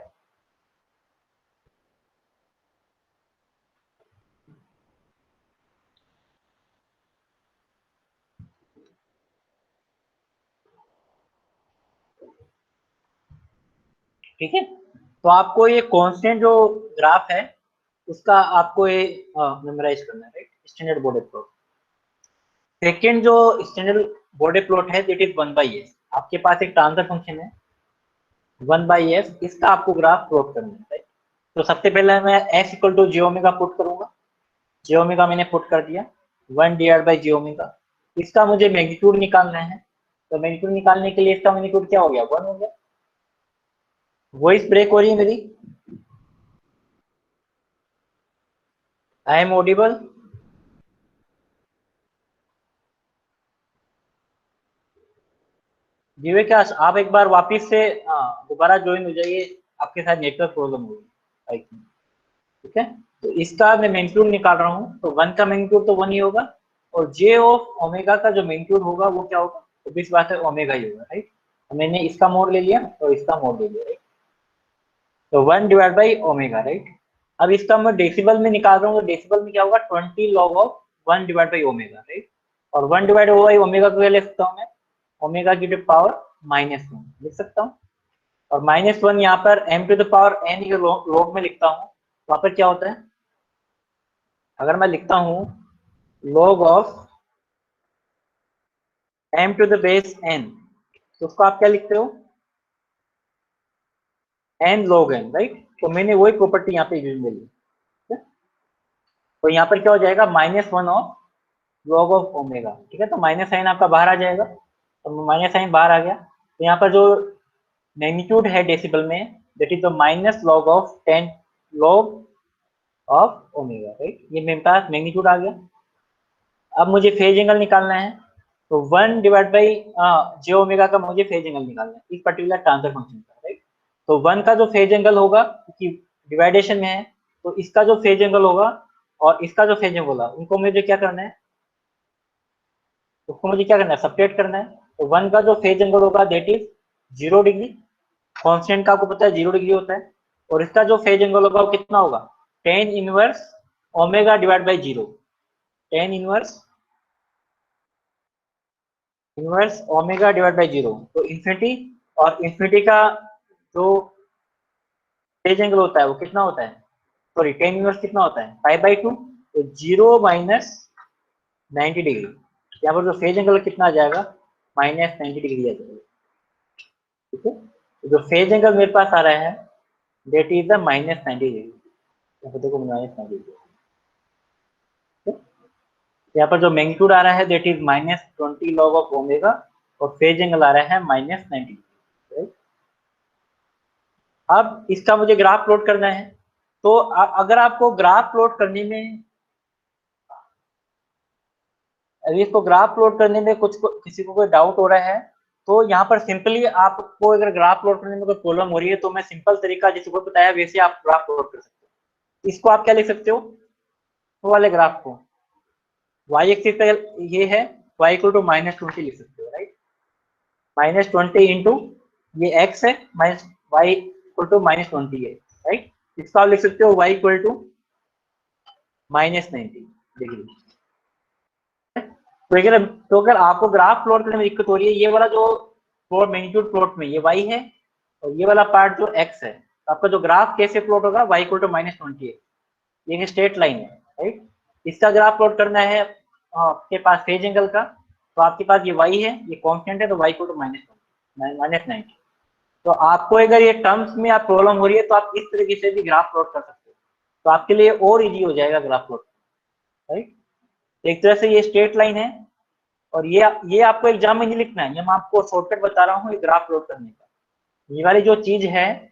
S1: ठीक है, तो आपको ये कांस्टेंट जो ग्राफ है उसका आपको ये मेमोराइज करना है, right. Standard body plot. Second जो स्टैंडर्ड बॉडी प्लॉट है दैट इज 1/s। आपके पास एक ट्रांसफर फंक्शन है 1/s, इसका आपको ग्राफ प्लॉट करना है, राइट। तो सबसे पहले मैं x equal to j omega put करूंगा। j ओमेगा मैंने पुट कर दिया, 1 डिवाइड बाई j ओमेगा। इसका मुझे मैग्नीट्यूड निकालना है। तो मैग्नीट्यूड निकालने के लिए इसका मैग्नीट्यूड क्या हो गया, 1 हो गया। वॉइस ब्रेक हो रही है मेरी? I am audible? जी विकास, आप एक बार वापिस से दोबारा ज्वाइन हो जाइए, आपके साथ नेटवर्क प्रॉब्लम होगी आई थिंक। ठीक है, तो इसका मैं मैग्नीट्यूड निकाल रहा हूँ, तो 1 का मैग्नीट्यूड तो 1 ही होगा। और जे ऑफ ओमेगा का जो मैग्नीट्यूड होगा वो क्या होगा, तो बीस बात है ओमेगा ही होगा, राइट। तो मैंने इसका मोड ले लिया और इसका मोड ले लिया, राइट। तो 1 डिवाइड बाई ओमेगा, राइट। अब इसका मैं डेसिबल में निकाल रहा हूँ, तो डेसिबल में क्या होगा, 20 log of 1 divide by omega, right. और 1 डिवाइड बाई ओमेगा को क्या लिख सकता हूँ मैं, ओमेगा की पावर -1 लिख सकता हूँ। और -1 यहाँ पर m to the power n के लॉग में लिखता हूँ, वहां पर क्या होता है, अगर मैं लिखता हूँ log of m to the base n, तो उसको आप क्या लिखते हो, n log n, राइट। तो मैंने वही प्रॉपर्टी यहाँ पे यूज में ली। तो यहाँ पर क्या हो जाएगा, -1 ऑफ log ऑफ ओमेगा। ठीक है, तो माइनस साइन आपका बाहर आ जाएगा, तो माइनस साइन बाहर आ गया। तो यहाँ पर जो मैग्नीट्यूड है डेसिबल में that is the minus log of 10 log of omega, right. ये मेरे पास मैग्नीट्यूड आ गया। अब मुझे फेज एंगल निकालना है, तो 1 डिवाइड बाई जे ओमेगा का मुझे फेज एंगल निकालना है इस पर्टिकुलर ट्रांसफर फंक्शन का, राइट। तो 1 का जो फेज एंगल होगा, क्योंकि डिवाइडेशन में है, तो इसका जो फेज एंगल होगा और इसका जो फेज एंगल होगा उनको मुझे क्या करना है, उसको मुझे क्या करना है, सपरेट करना है। तो 1 का जो फेज एंगल होगा दैट इज 0 डिग्री, कांस्टेंट का आपको पता है 0 डिग्री होता है। और इसका जो फेज एंगल होगा वो कितना होगा, tan inverse omega divide by 0, tan inverse omega divide by 0। तो इन्फिनिटी, और इन्फिनिटी का जो फेज एंगल होता है वो कितना होता है, सॉरी tan इनवर्स कितना होता है, π/2। तो 0 माइनस 90 डिग्री, यहाँ पर जो फेज एंगल कितना आ जाएगा, -90 डिग्री आ जाएगा। ठीक है, तो जो फेज एंगल मेरे पास आ रहा है दैट इज द -90 डिग्री। यहाँ पर देखो -90 डिग्री। यहाँ पर जो मैग्नीट्यूड आ रहा है that is -20 log of omega, और फेज एंगल आ रहा है -90। अब इसका मुझे ग्राफ प्लॉट करना है। तो अगर आपको ग्राफ प्लॉट करने में, अगर इसको ग्राफ प्लॉट करने में किसी को कोई डाउट हो रहा है, तो यहाँ पर सिंपली आपको अगर ग्राफ प्लॉट करने में कोई प्रॉब्लम हो रही है, तो मैं सिंपल तरीका जिसको को बताया वैसे आप ग्राफ प्लॉट कर सकते हो। इसको आप क्या लिख सकते हो, वो वाले ग्राफ को y एक्सिस पे ये है, y इक्वल टू -20 लिख सकते हो, राइट। -20 इंटू ये x है, माइनस y इक्वल टू -20 है, राइट। इसका आप लिख सकते हो y इक्वल टू -90 डिग्री। तो अगर आपको ग्राफ प्लॉट करने में दिक्कत हो रही है, ये वाला जो प्लॉट मैग्नीट्यूड प्लॉट में ये y है, और ये वाला पार्ट जो x है, तो आपका जो ग्राफ कैसे प्लॉट होगा, y इक्वल टू -20 है। ये स्ट्रेट लाइन है, राइट। इसका अगर आप प्लॉट करना है आपके पास फेज एंगल का, तो आपके पास ये y है, ये कांस्टेंट है, तो y को तो -90। तो आपको अगर ये टर्म्स में आप प्रॉब्लम हो रही है तो आप इस तरीके से भी ग्राफ प्लॉट कर सकते हो, तो आपके लिए और इजी हो जाएगा ग्राफ प्लॉट, राइट। एक तरह से ये स्ट्रेट लाइन है, और ये आपको एग्जाम में नहीं लिखना है, ये मैं आपको शॉर्टकट बता रहा हूँ ये ग्राफ प्लॉट करने का। ये वाली जो चीज है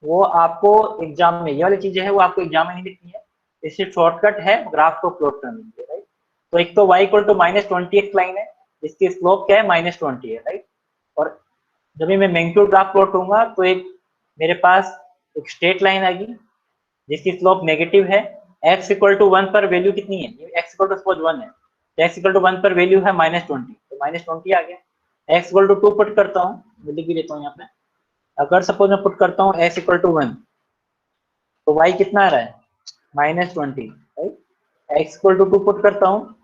S1: वो आपको एग्जाम में, ये वाली चीजें है वो आपको एग्जाम में नहीं लिखनी है, इससे शॉर्टकट है ग्राफ को प्लॉट करने के लिए, राइट। तो एक तो y इक्वल टू -20 एक लाइन है, जिसकी स्लोप क्या है -20 है, राइट। और जब भी मैं मैग्नीट्यूड ग्राफ प्लॉट करूंगा तो एक मेरे पास एक स्ट्रेट लाइन आएगी जिसकी स्लोप नेगेटिव है। x इक्वल टू 1 पर वैल्यू कितनी है, x इक्वल टू सपोज 1 है, x इक्वल टू 1 पर वैल्यू है -20, तो -20 आ गया। x इक्वल टू 2 पुट करता हूँ, मैं लिख भी देता हूँ यहाँ पे। अगर सपोज मैं पुट करता हूँ x इक्वल टू 1, तो y कितना आ रहा है -20, right. x equal to 2 put करता हूँ,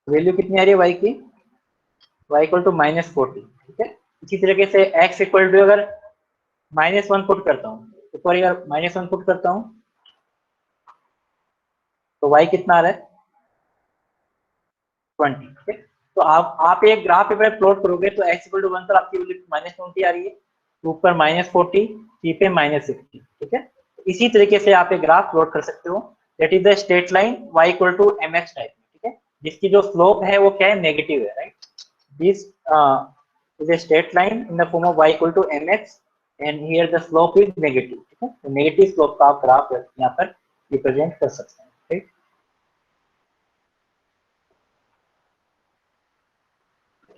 S1: वैल्यू कितनी आ रही है y की, y इक्वल टू -40, ठीक है। इसी तरीके से x इक्वल टू अगर -1 पुट करता हूँ, तो सॉरी अगर -1 पुट करता हूँ तो y कितना आ रहा है 20, ठीक है। तो आप एक ग्राफ पे प्लॉट करोगे तो x इक्वल टू 1 पर आपकी वैल्यू -20 आ रही है, 2 पर -40, 3 पे -60, ठीक है। इसी तरीके से आप एक ग्राफ प्लॉट कर सकते हो, that is the straight line y equal to mx type, ठीक है, जिसकी जो स्लोप है वो क्या है, नेगेटिव है, right. This is a straight line in the form of y equal to mx and here the slope is negative, ठीक है। तो नेगेटिव स्लोप का आप ग्राफ यहाँ पर रिप्रेजेंट कर सकते हैं, राइट।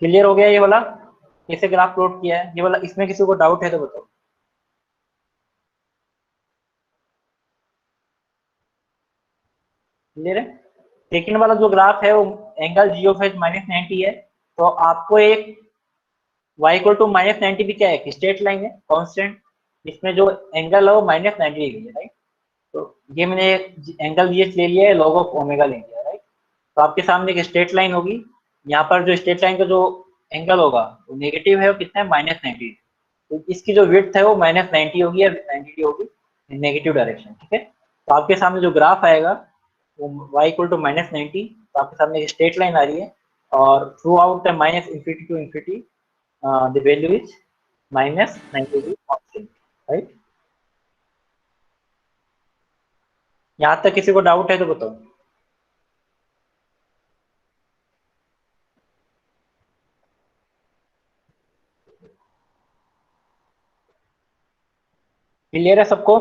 S1: क्लियर हो गया ये वाला कैसे ग्राफ प्लॉट किया है, ये वाला इसमें किसी को डाउट है तो बताओ। क्लियर है। सेकंड वाला जो ग्राफ है वो एंगल जी ऑफ एच -90 है, तो आपको एक y इक्वल टू -90 भी क्या है, स्ट्रेट लाइन है कांस्टेंट, इसमें जो एंगल है वो -90 डिग्री है, राइट। तो ये मैंने एंगल ये ले लिया है, log ऑफ ओमेगा ले लिया है, राइट। तो आपके सामने एक स्ट्रेट लाइन होगी, यहाँ पर जो स्ट्रेट लाइन का जो एंगल होगा वो नेगेटिव है, वो कितना है -90, तो इसकी जो विड्थ है वो -90 होगी या 90 होगी नेगेटिव डायरेक्शन, ठीक है। तो आपके सामने जो ग्राफ आएगा वो y इक्वल टू -90, तो आपके सामने एक स्ट्रेट लाइन आ रही है, और throughout the -infinity to infinity the value is -90 constant, right. यहाँ तक किसी को डाउट है तो बताओ। क्लियर है सबको।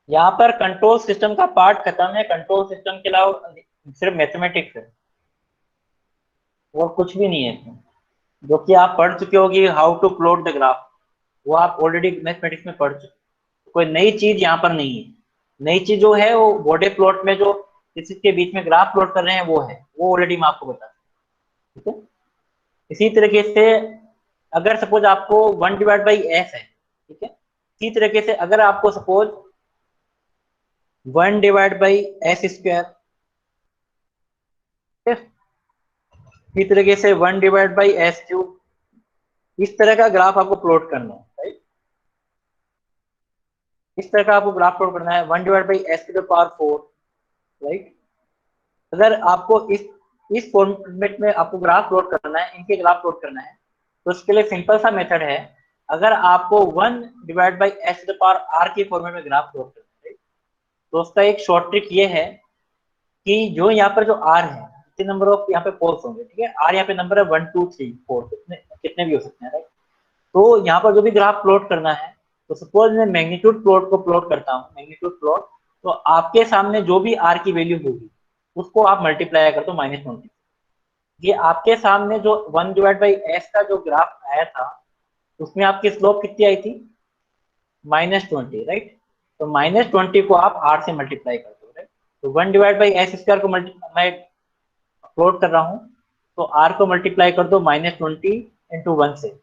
S1: यहाँ पर कंट्रोल सिस्टम का पार्ट खत्म है, कंट्रोल सिस्टम के अलावा सिर्फ मैथमेटिक्स है और कुछ भी नहीं है इसमें। जो कि आप पढ़ चुके होगी how to plot the graph, वो आप ऑलरेडी मैथमेटिक्स में पढ़ चुके, कोई नई चीज यहाँ पर नहीं है। नई चीज जो है वो बॉडी प्लॉट में जो किसी के बीच में ग्राफ प्लॉट कर रहे हैं वो है, वो ऑलरेडी मैं आपको बता, ठीक है। इसी तरीके से अगर सपोज आपको 1/s है, ठीक है, इसी तरीके से अगर आपको सपोज 1/s², इसी तरीके से 1/s³, इस तरह का ग्राफ आपको प्लॉट करना है, राइट। इस तरह का आपको ग्राफ प्लॉट करना है 1/s⁴, राइट। अगर आपको इस फॉर्मेट में आपको ग्राफ प्लॉट करना है, इनके ग्राफ प्लॉट करना है, तो उसके लिए सिंपल सा मेथड है। अगर आपको 1/s⁴ के फॉर्मेट में ग्राफ प्लॉट करना है, तो उसका एक शॉर्ट ट्रिक ये है कि जो यहाँ पर जो आर है, कितने नंबर ऑफ यहाँ पे पोल्स होंगे, ठीक है, आर यहाँ पे नंबर है 1 2 3 4, कितने कितने भी हो सकते हैं, राइट। तो यहाँ पर जो भी ग्राफ प्लॉट करना है, तो सपोज मैं मैग्नीट्यूड प्लॉट को प्लॉट करता हूँ, मैग्नीट्यूड प्लॉट, तो आपके सामने जो भी आर की वैल्यू होगी उसको आप मल्टीप्लाई कर दो -20। ये आपके सामने जो 1/s का जो ग्राफ आया था उसमें आपकी स्लोप कितनी आई थी -20, राइट। तो -20 को आप आर से मल्टीप्लाई कर दो, राइट। तो 1/s² को मैं प्लॉट कर रहा हूँ, तो आर को मल्टीप्लाई कर दो -20 इंटू 1 से,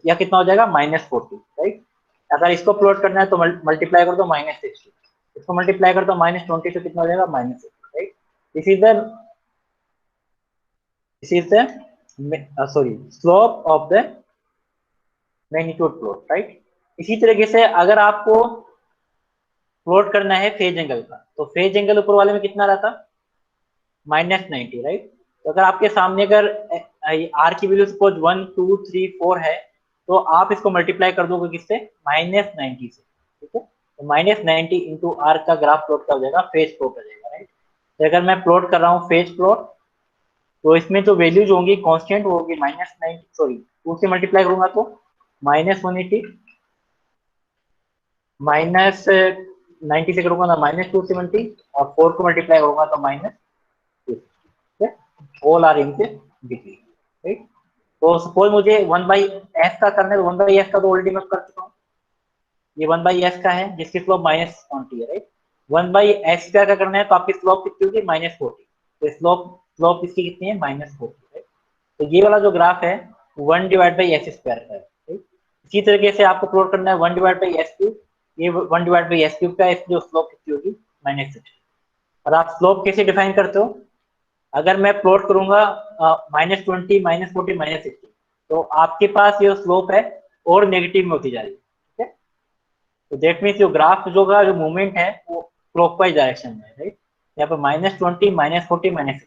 S1: या कितना हो जाएगा -40, राइट। अगर इसको प्लॉट करना है तो मल्टीप्लाई कर दो -60, इसको मल्टीप्लाई कर दो -20 से, कितना हो जाएगा -60, right. This is the sorry, slope of the magnitude plot, right। इसी तरीके से अगर आपको प्लॉट करना है फेज एंगल का, तो फेज एंगल ऊपर वाले में कितना रहता, -90, राइट। तो अगर आपके सामने अगर आर की वैल्यू सपोज 1 2 3 4 है, तो आप इसको मल्टीप्लाई कर दोगे किससे, -90 से, ठीक है। तो -90 इंटू आर का ग्राफ प्लॉट का हो जाएगा, फेज प्लॉट हो जाएगा, राइट। तो अगर मैं प्लॉट कर रहा हूँ फेज प्लॉट, तो इसमें जो वैल्यूज होंगी कांस्टेंट वो होगी -90, सॉरी 2 से मल्टीप्लाई करूंगा तो -180, -90 से करूंगा ना -270, और 4 को मल्टीप्लाई करूंगा तो -2, all are in degree, right. तो सपोज मुझे 1/s का करना है, तो 1/s का तो ऑलरेडी मैं कर चुका हूँ, ये 1/s का है जिसकी स्लोप -20 है, राइट। 1/s का करना है तो आपकी स्लोप कितनी होगी, -40, तो स्लोप स्लोप इसकी कितनी है, -40, राइट। तो ये वाला जो ग्राफ है 1/s² का है, राइट। इसी तरीके से आपको प्लॉट करना है 1/s³, ये 1/s³ का, इसकी जो स्लोप कितनी होगी, -60। और आप स्लोप कैसे डिफाइन करते हो, अगर मैं प्लॉट करूंगा -20 -40 -60, तो आपके पास ये स्लोप है और नेगेटिव में होती जा रही है, ठीक है। तो दैट मीन्स जो ग्राफ जो का जो मूवमेंट है वो क्लॉकवाइज डायरेक्शन में है, राइट। यहाँ पर -20 -40 -60,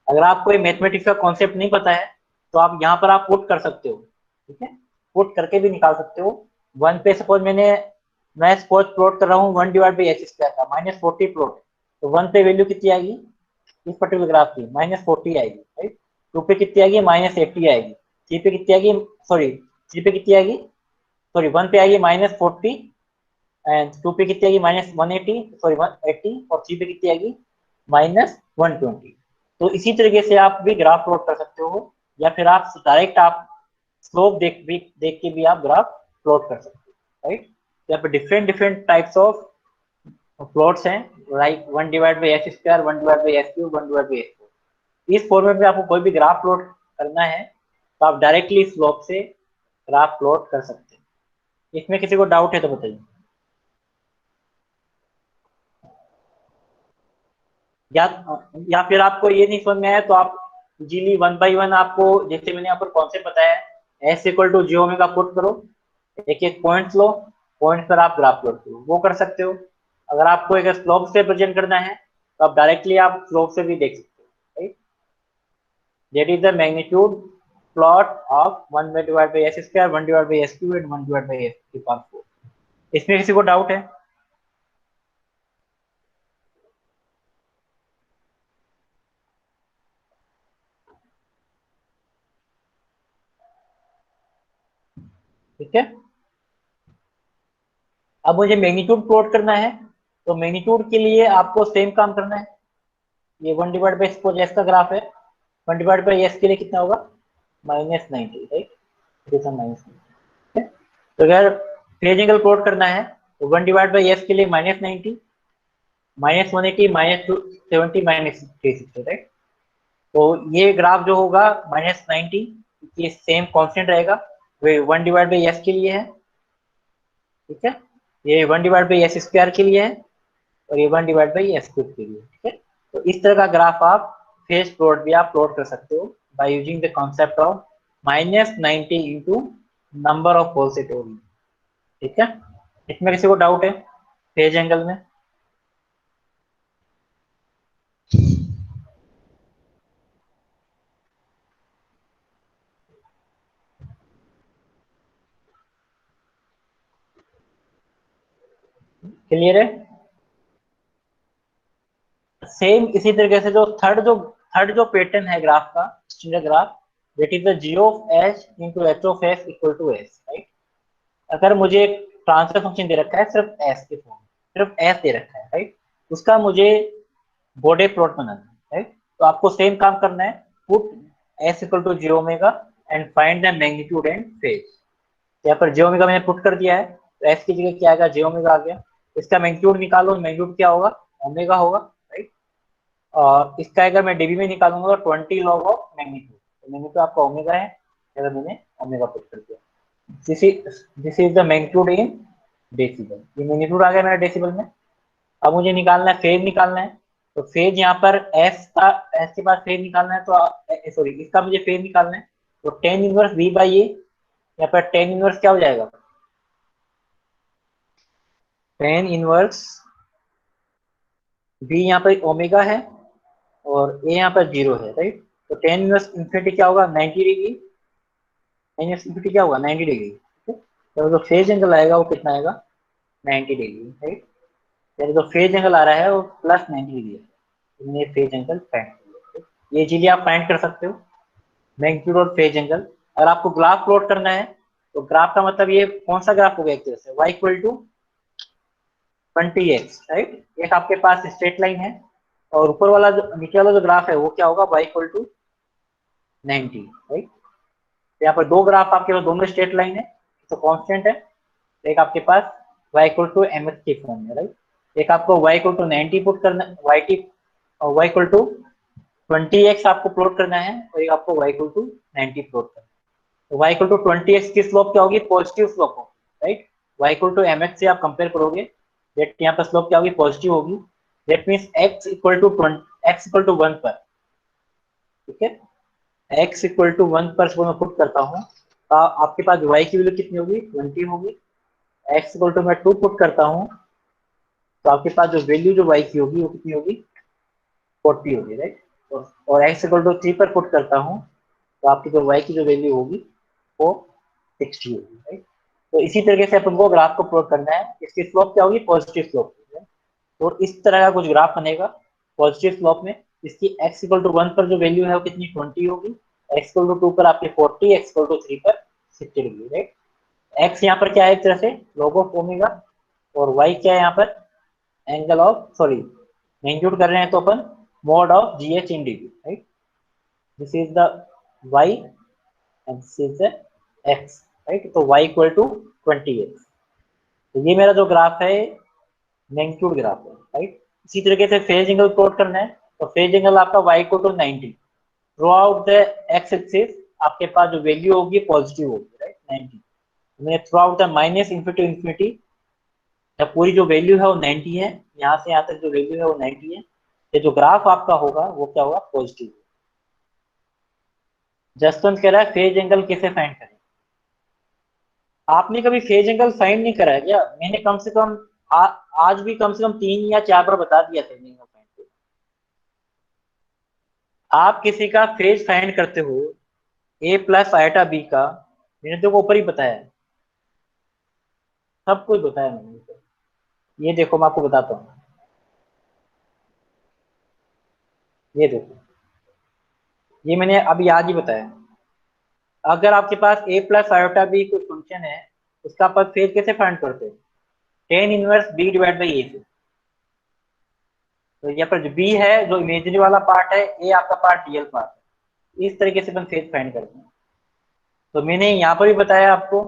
S1: अगर आपको ये मैथमेटिक्स का कॉन्सेप्ट नहीं पता है तो आप यहाँ पर आप पुट कर सकते हो, ठीक है, पुट करके भी निकाल सकते हो। वन पे सपोज मैं सपोज प्लॉट कर रहा हूँ 1/s² का, -40 प्लॉट, तो वन पे वैल्यू कितनी आएगी इस पर्टिकुलर ग्राफ की, -40 आएगी, राइट। टू पे कितनी आएगी, -80 आएगी। थ्री पे कितनी आएगी, सॉरी थ्री पे कितनी आएगी, सॉरी वन पे आएगी -40, एंड टू पे कितनी आएगी -180, सॉरी 180, और थ्री पे कितनी आएगी -120। तो इसी तरीके से आप भी ग्राफ प्लॉट कर सकते हो, या फिर आप डायरेक्ट आप स्लोप देख के भी आप ग्राफ प्लॉट कर सकते हो, राइट। यहाँ पे different different types of plots हैं, लाइक 1/s², 1/s³, 1/s4। इस फॉर्मेट में आपको कोई भी ग्राफ प्लॉट करना है तो आप डायरेक्टली स्लोप से ग्राफ प्लॉट कर सकते हैं। इसमें किसी को डाउट है तो बताइए, या या फिर आपको ये नहीं समझ में आया तो आप इजीली 1/1 आपको, जैसे मैंने यहाँ पर कॉन्सेप्ट बताया है, S = j पुट करो, एक एक पॉइंट लो, पॉइंट पर आप ग्राफ प्लॉट करो, वो कर सकते हो। अगर आपको एक स्लोप से प्रेजेंट करना है तो आप डायरेक्टली आप स्लोप से भी देख सकते हो, right. That is the magnitude plot of 1/s², 1/s³ and 1/s³। इसमें किसी को डाउट है, ठीक है। अब मुझे मैग्नीट्यूड प्लॉट करना है, तो मैग्नीट्यूड के लिए आपको सेम काम करना है। ये 1/s सपोज एस का ग्राफ है, 1/s के लिए कितना होगा, -90, राइट। तो अगर फेज एंगल प्लॉट करना है तो 1/s के लिए -90, -180, -270, -360, राइट। तो ये ग्राफ जो होगा -90, ये सेम कांस्टेंट रहेगा, वे 1/s के लिए है, ठीक है। ये 1/s² के लिए है, और ये 1/s³ के लिए, ठीक है। तो इस तरह का ग्राफ आप फेज प्लॉट भी आप प्लॉट कर सकते हो by using the concept of -90 into number of poles at origin, ठीक है। इसमें किसी को डाउट है फेज एंगल में, क्लियर है। सेम इसी तरीके से जो थर्ड जो पैटर्न है ग्राफ का, standard graph, that is the g of h into h of s equal to s, right. अगर मुझे एक ट्रांसफर फंक्शन दे रखा है सिर्फ s के फॉर्म, सिर्फ s दे रखा है, राइट, उसका मुझे बॉर्डर प्लॉट बनाना है, राइट। तो आपको सेम काम करना है, put s equal to j omega and find the magnitude and phase. यहाँ पर j ओमेगा मैंने पुट कर दिया है, तो s की जगह क्या आएगा, j ओमेगा आ गया। इसका मैग्नीट्यूड निकालो, मैग्नीट्यूड क्या होगा, ओमेगा होगा, राइट। और इसका अगर मैं डीबी में निकालूंगा तो 20 लॉग ऑफ मैग्नीट्यूड, तो मैग्नीट्यूड आपका ओमेगा है, अगर मैंने ओमेगा पुट कर दिया। This is the magnitude in decibel, ये मैग्नीट्यूड आ गया मेरा डेसिबल में। अब मुझे निकालना है फेज, निकालना है, तो फेज यहाँ पर एस के पास फेज निकालना है, तो सॉरी इसका मुझे फेज निकालना है, तो tan इनवर्स v बाई ए, यहाँ पर tan इनवर्स क्या हो जाएगा, टेन इनवर्स बी यहाँ पर ओमेगा है और ए यहाँ पर 0 है, राइट। तो टेन इनवर्स इन्फिनिटी क्या होगा, 90 डिग्री। टेन इनवर्स इन्फिनिटी क्या होगा, 90 डिग्री, ठीक है। तो जो फेज एंगल आएगा वो कितना आएगा, 90 डिग्री, राइट। यानी जो फेज एंगल आ रहा है वो +90 डिग्री है। हमने फेज एंगल फाइंड किया, ये चीजें आप फाइंड कर सकते हो, मैग्नीट्यूड और फेज एंगल। अगर आपको ग्राफ प्लॉट करना है तो ग्राफ का मतलब ये कौन सा ग्राफ हो गया, एक तरह से y equal to 20x, right. एक आपके पास स्ट्रेट लाइन है और ऊपर वाला जो नीचे वाला जो ग्राफ है वो क्या होगा, y इक्वल टू 90, राइट। यहाँ पर दो ग्राफ आपके पास, दोनों स्ट्रेट लाइन है तो कांस्टेंट है। एक आपके पास y equal to M S के फॉर्म में, राइट। एक आपको y इक्वल टू 90 पुट करना, y इक्वल टू 20x आपको प्लॉट करना है और एक आपको y इक्वल टू 90 प्लॉट करना है। तो y इक्वल टू 20x की स्लोप क्या होगी, पॉजिटिव स्लोप होगी, right. y equal to mx से आप कंपेयर करोगे, दैट यहाँ पर स्लोप क्या होगी, पॉजिटिव होगी। That means x equal to 1 पर, ठीक है। x इक्वल टू 1 पर मैं पुट करता हूँ तो आपके पास y की वैल्यू कितनी होगी, 20 होगी। x इक्वल टू मैं 2 पुट करता हूँ तो आपके पास जो वैल्यू जो y की होगी वो कितनी होगी, 40 होगी, राइट। और x इक्वल टू 3 पर पुट करता हूँ तो आपकी जो y की जो वैल्यू होगी वो 60 होगी, राइट। तो इसी तरीके से अपन को ग्राफ को प्लॉट करना है, इसकी स्लोप क्या होगी, पॉजिटिव स्लोप। तो इस तरह का कुछ ग्राफ बनेगा पॉजिटिव स्लोप में, इसकी x इक्वल टू 1 पर जो वैल्यू है वो कितनी, 20 होगी। x इक्वल टू 2 पर आपकी 40, x इक्वल टू 3 पर 60 डिग्री, राइट। x यहाँ पर क्या है, एक तरह से log ऑफ ओमेगा, और y क्या है यहाँ पर, एंगल ऑफ, सॉरी मैग्नीट्यूड कर रहे हैं तो अपन mod of G H in degree, right. This is the y and this is the x, right. तो y इक्वल टू 20x। तो ये मेरा जो ग्राफ है मैग्नीट्यूड ग्राफ है, राइट। इसी तरीके से फेज एंगल प्लॉट करना है तो फेज एंगल आपका y equal to 90 throughout the X axis, आपके पास जो वैल्यू होगी पॉजिटिव होगी, राइट, 90। मैंने throughout the minus infinity to infinity, पूरी जो वैल्यू है वो 90 है, यहाँ से यहाँ तक जो वैल्यू है वो 90 है। ये जो ग्राफ आपका होगा वो क्या होगा, पॉजिटिव। जसवंत कह रहा है फेज एंगल कैसे फाइंड करें। आपने कभी फेज एंगल फाइंड नहीं करा है क्या, मैंने कम से कम आज भी कम से कम 3 या 4 बार बता दिया फेज एंगल फाइंड। आप किसी का फेज फाइंड करते हो ए प्लस आइटा बी का, मैंने तो ऊपर ही बताया है, सब कुछ बताया मैंने तो। ये देखो मैं आपको बताता हूँ, ये देखो, ये मैंने अभी आज ही बताया। अगर आपके पास ए प्लस आयोटा बी कोई फंक्शन है, उसका आप फेज कैसे फाइंड करते हो, tan inverse B divide by A से। तो यहाँ पर जो बी है जो इमेजिनरी वाला पार्ट है, ए आपका पार्ट रियल पार्ट है, इस तरीके से अपन फेज फाइंड करते हैं। तो मैंने यहाँ पर भी बताया आपको,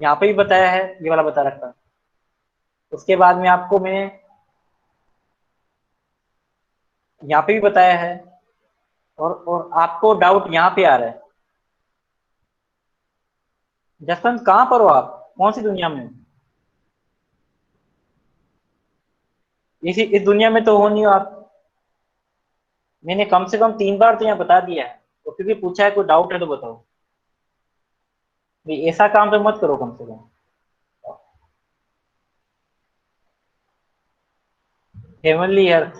S1: यहाँ पे भी बताया है, ये वाला बता रखा है। उसके बाद में आपको मैंने यहाँ पे भी बताया है, और आपको डाउट यहाँ पे आ रहा है, जसवंत कहाँ पर हो आप, कौन सी दुनिया में हो? इस दुनिया में तो हो नहीं हो आप। मैंने कम से कम 3 बार तो यहाँ बता दिया है, तो फिर भी पूछा है कोई डाउट है तो बताओ। भाई ऐसा काम तो मत करो कम से कम। हेवनली अर्थ,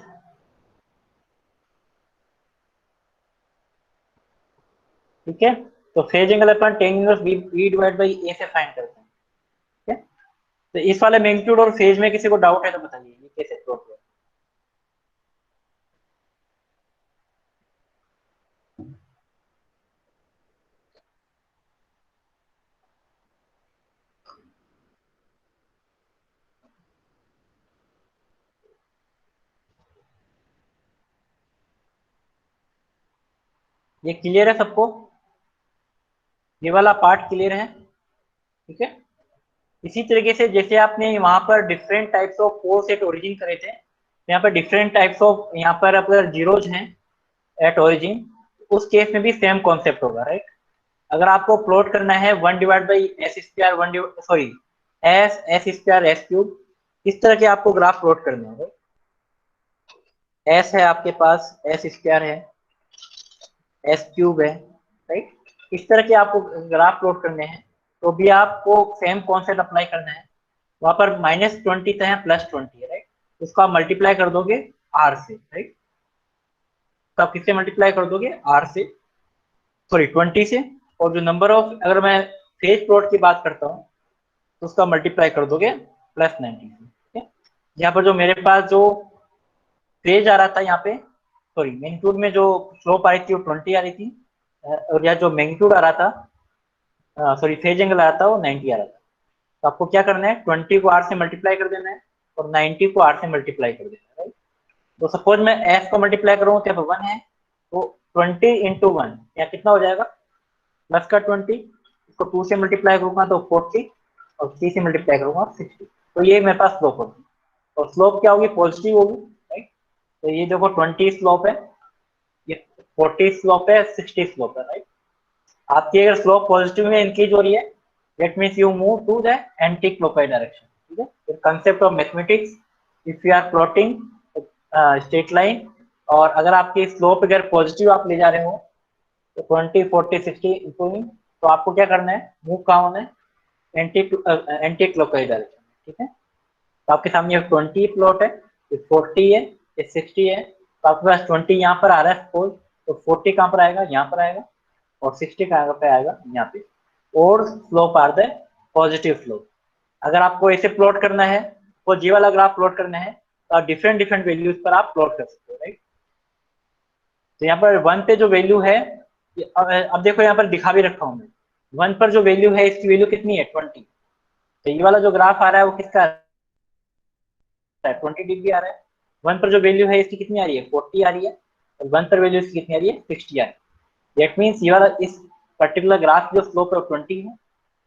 S1: ठीक है। तो फेज एंगल अपन tan inverse B divide by A से फाइंड करते हैं, ठीक है। तो इस वाले मैग्नीट्यूड और फेज में किसी को डाउट है तो बताइए ये कैसे प्रूव करें। ये क्लियर है सबको, ये वाला पार्ट क्लियर है, ठीक है। इसी तरीके से जैसे आपने वहां पर different types of force at origin करे थे, यहाँ पर डिफरेंट टाइप्स ऑफ, यहाँ पर अगर जीरोज हैं एट ओरिजिन, उस केस में भी सेम कॉन्सेप्ट होगा, राइट। अगर आपको प्लॉट करना है 1/, S square, sorry S square S cube, इस तरह के आपको ग्राफ प्लॉट करने हैं, एस है आपके पास, एस स्क्वायर है, एस क्यूब है, राइट। इस तरह के आपको ग्राफ प्लॉट करने हैं तो भी आपको सेम कॉन्सेप्ट अप्लाई करना है। वहां पर -20 है, +20 है, राइट। उसको आप मल्टीप्लाई कर दोगे आर से, राइट। तो आप किससे मल्टीप्लाई कर दोगे? आर से, सॉरी 20 से। और जो नंबर ऑफ, अगर मैं फेज प्लॉट की बात करता हूँ तो उसका मल्टीप्लाई कर दोगे +90 से, ठीक है। यहाँ पर जो मेरे पास जो फेज आ रहा था यहाँ पे, सॉरी मैग्नीट्यूड में जो स्लोप आ रही थी वो 20 आ रही थी, और यहाँ जो मैग्नीट्यूड आ रहा था, सॉरी फेज एंगल आ रहा था वो 90 आ रहा था। तो आपको क्या करना है, 20 को आर से मल्टीप्लाई कर देना है और 90 को आर से मल्टीप्लाई कर देना है, राइट। तो सपोज मैं एफ को मल्टीप्लाई करूँ तो 1 है, तो 20 इंटू 1 या कितना हो जाएगा, प्लस का 20, इसको 2 से मल्टीप्लाई करूंगा तो 40, और 3 से मल्टीप्लाई करूंगा 60। तो ये मेरे पास स्लोप होगी, और स्लोप क्या होगी, पॉजिटिव होगी, राइट। तो ये देखो 20 स्लोप है, ये 40 स्लोप है, 60 स्लोप है, राइट। आपकी अगर स्लोप पॉजिटिव में इंक्रीज हो रही है, that means you move to the anticlockwise direction, ठीक है। Concept of mathematics, if you are plotting straight line, और अगर आपकी स्लोप अगर पॉजिटिव आप ले जा रहे हो तो 20 40 60 इंप्रूविंग, तो आपको क्या करना है, मूव कहाँ होना है, एंटी क्लॉकवाइज डायरेक्शन, ठीक है। तो आपके सामने ये 20 प्लॉट है, ये 40 है, ये 60 है। तो आपके पास 20 यहाँ पर आ रहा है सपोज, तो 40 कहाँ पर आएगा, यहाँ पर आएगा, और 60 कहाँ पे आएगा, यहाँ पे। और slope are the positive slope. अगर आपको ऐसे प्लॉट करना है, तो जी वाला ग्राफ प्लॉट करना है, तो आप डिफरेंट डिफरेंट वैल्यूज पर आप प्लॉट कर सकते हो, राइट। तो यहाँ पर 1 पे जो वैल्यू है, अब देखो यहाँ पर दिखा भी रखा हूँ मैं, 1 पर जो वैल्यू है इसकी वैल्यू कितनी है, 20। तो ये वाला जो ग्राफ आ रहा है वो किसका है, 20 डिग्री आ रहा है। 1 पर जो वैल्यू है इसकी कितनी आ रही है, 40 आ रही है, और 1 पर वैल्यू इसकी कितनी आ रही है, 60 आ रही है। दैट मीन्स ये वाला इस पर्टिकुलर ग्राफ जो स्लोप है 20 है,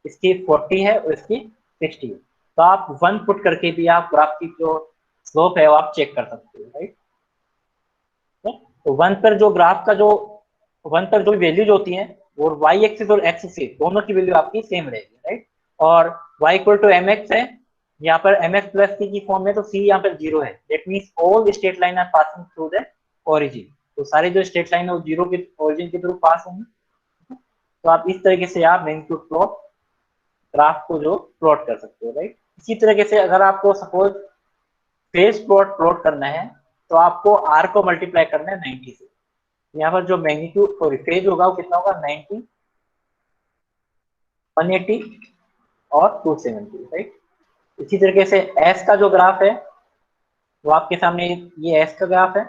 S1: इसकी 40 है और इसकी 60 है। तो आप 1 पुट करके भी आप ग्राफ की जो स्लोप है वो आप चेक कर सकते हो, राइट। तो 1 पर जो ग्राफ का जो 1 पर जो वैल्यूज होती है वो वाई एक्सिस और एक्स एक्सिस दोनों की वैल्यू आपकी सेम रहेगी, राइट। और y equal to M X है, यहाँ पर एम एक्स प्लस सी की फॉर्म में, तो सी यहाँ पर 0 है। That means all straight line are passing through the origin. तो सारे जो स्ट्रेट लाइन है वो 0 के ओरिजिन के थ्रू पास होंगे। तो आप इस तरीके से आप मैग्नीट्यूड प्लॉट ग्राफ को जो प्लॉट कर सकते हो, राइट। इसी तरीके से अगर आपको सपोज फेज प्लॉट प्लॉट करना है, तो आपको आर को मल्टीप्लाई करना है 90 से। यहाँ पर जो मैग्नीट्यूड सॉरी फेज होगा वो कितना होगा, 90, 180 और 270, राइट। इसी तरीके से एस का जो ग्राफ है वो आपके सामने, ये एस का ग्राफ है,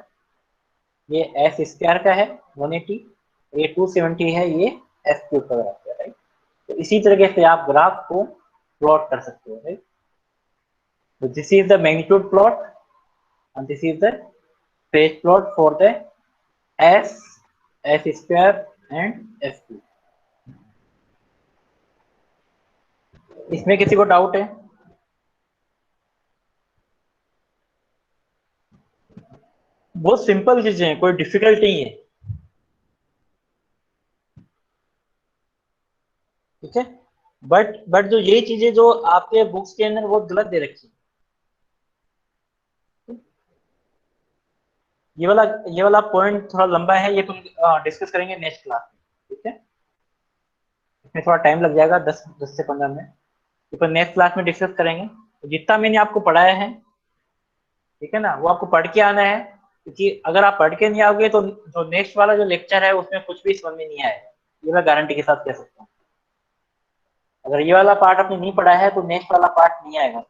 S1: ये एस स्क्वायर का है 180, ये 270 है, ये एस क्यूब का ग्राफ है, राइट। तो इसी तरीके से आप ग्राफ को प्लॉट कर सकते हो, राइट। तो this is the magnitude plot and this is the phase plot for the S, S square and S cube. इसमें किसी को डाउट है? बहुत सिंपल चीजें हैं, कोई डिफिकल्ट नहीं है, ठीक है। बट जो ये चीजें जो आपके बुक्स के अंदर वो गलत दे रखी है। ये वाला पॉइंट थोड़ा लंबा है, ये तुम डिस्कस करेंगे नेक्स्ट क्लास में, ठीक है। इसमें थोड़ा टाइम लग जाएगा, 10 से 15 मिनट, तो नेक्स्ट क्लास में डिस्कस करेंगे। तो जितना मैंने आपको पढ़ाया है, ठीक है ना, वो आपको पढ़ के आना है, क्योंकि अगर आप पढ़ के नहीं आओगे तो जो नेक्स्ट वाला जो लेक्चर है उसमें कुछ भी समझ में नहीं आएगा, ये मैं गारंटी के साथ कह सकता हूँ। अगर ये वाला पार्ट आपने नहीं पढ़ा है तो नेक्स्ट वाला पार्ट नहीं आएगा,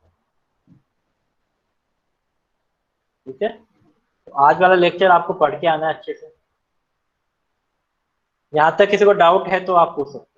S1: ठीक है। तो आज वाला लेक्चर आपको पढ़ के आना है अच्छे से। यहाँ तक किसी को डाउट है तो आप पूछ सकते हैं।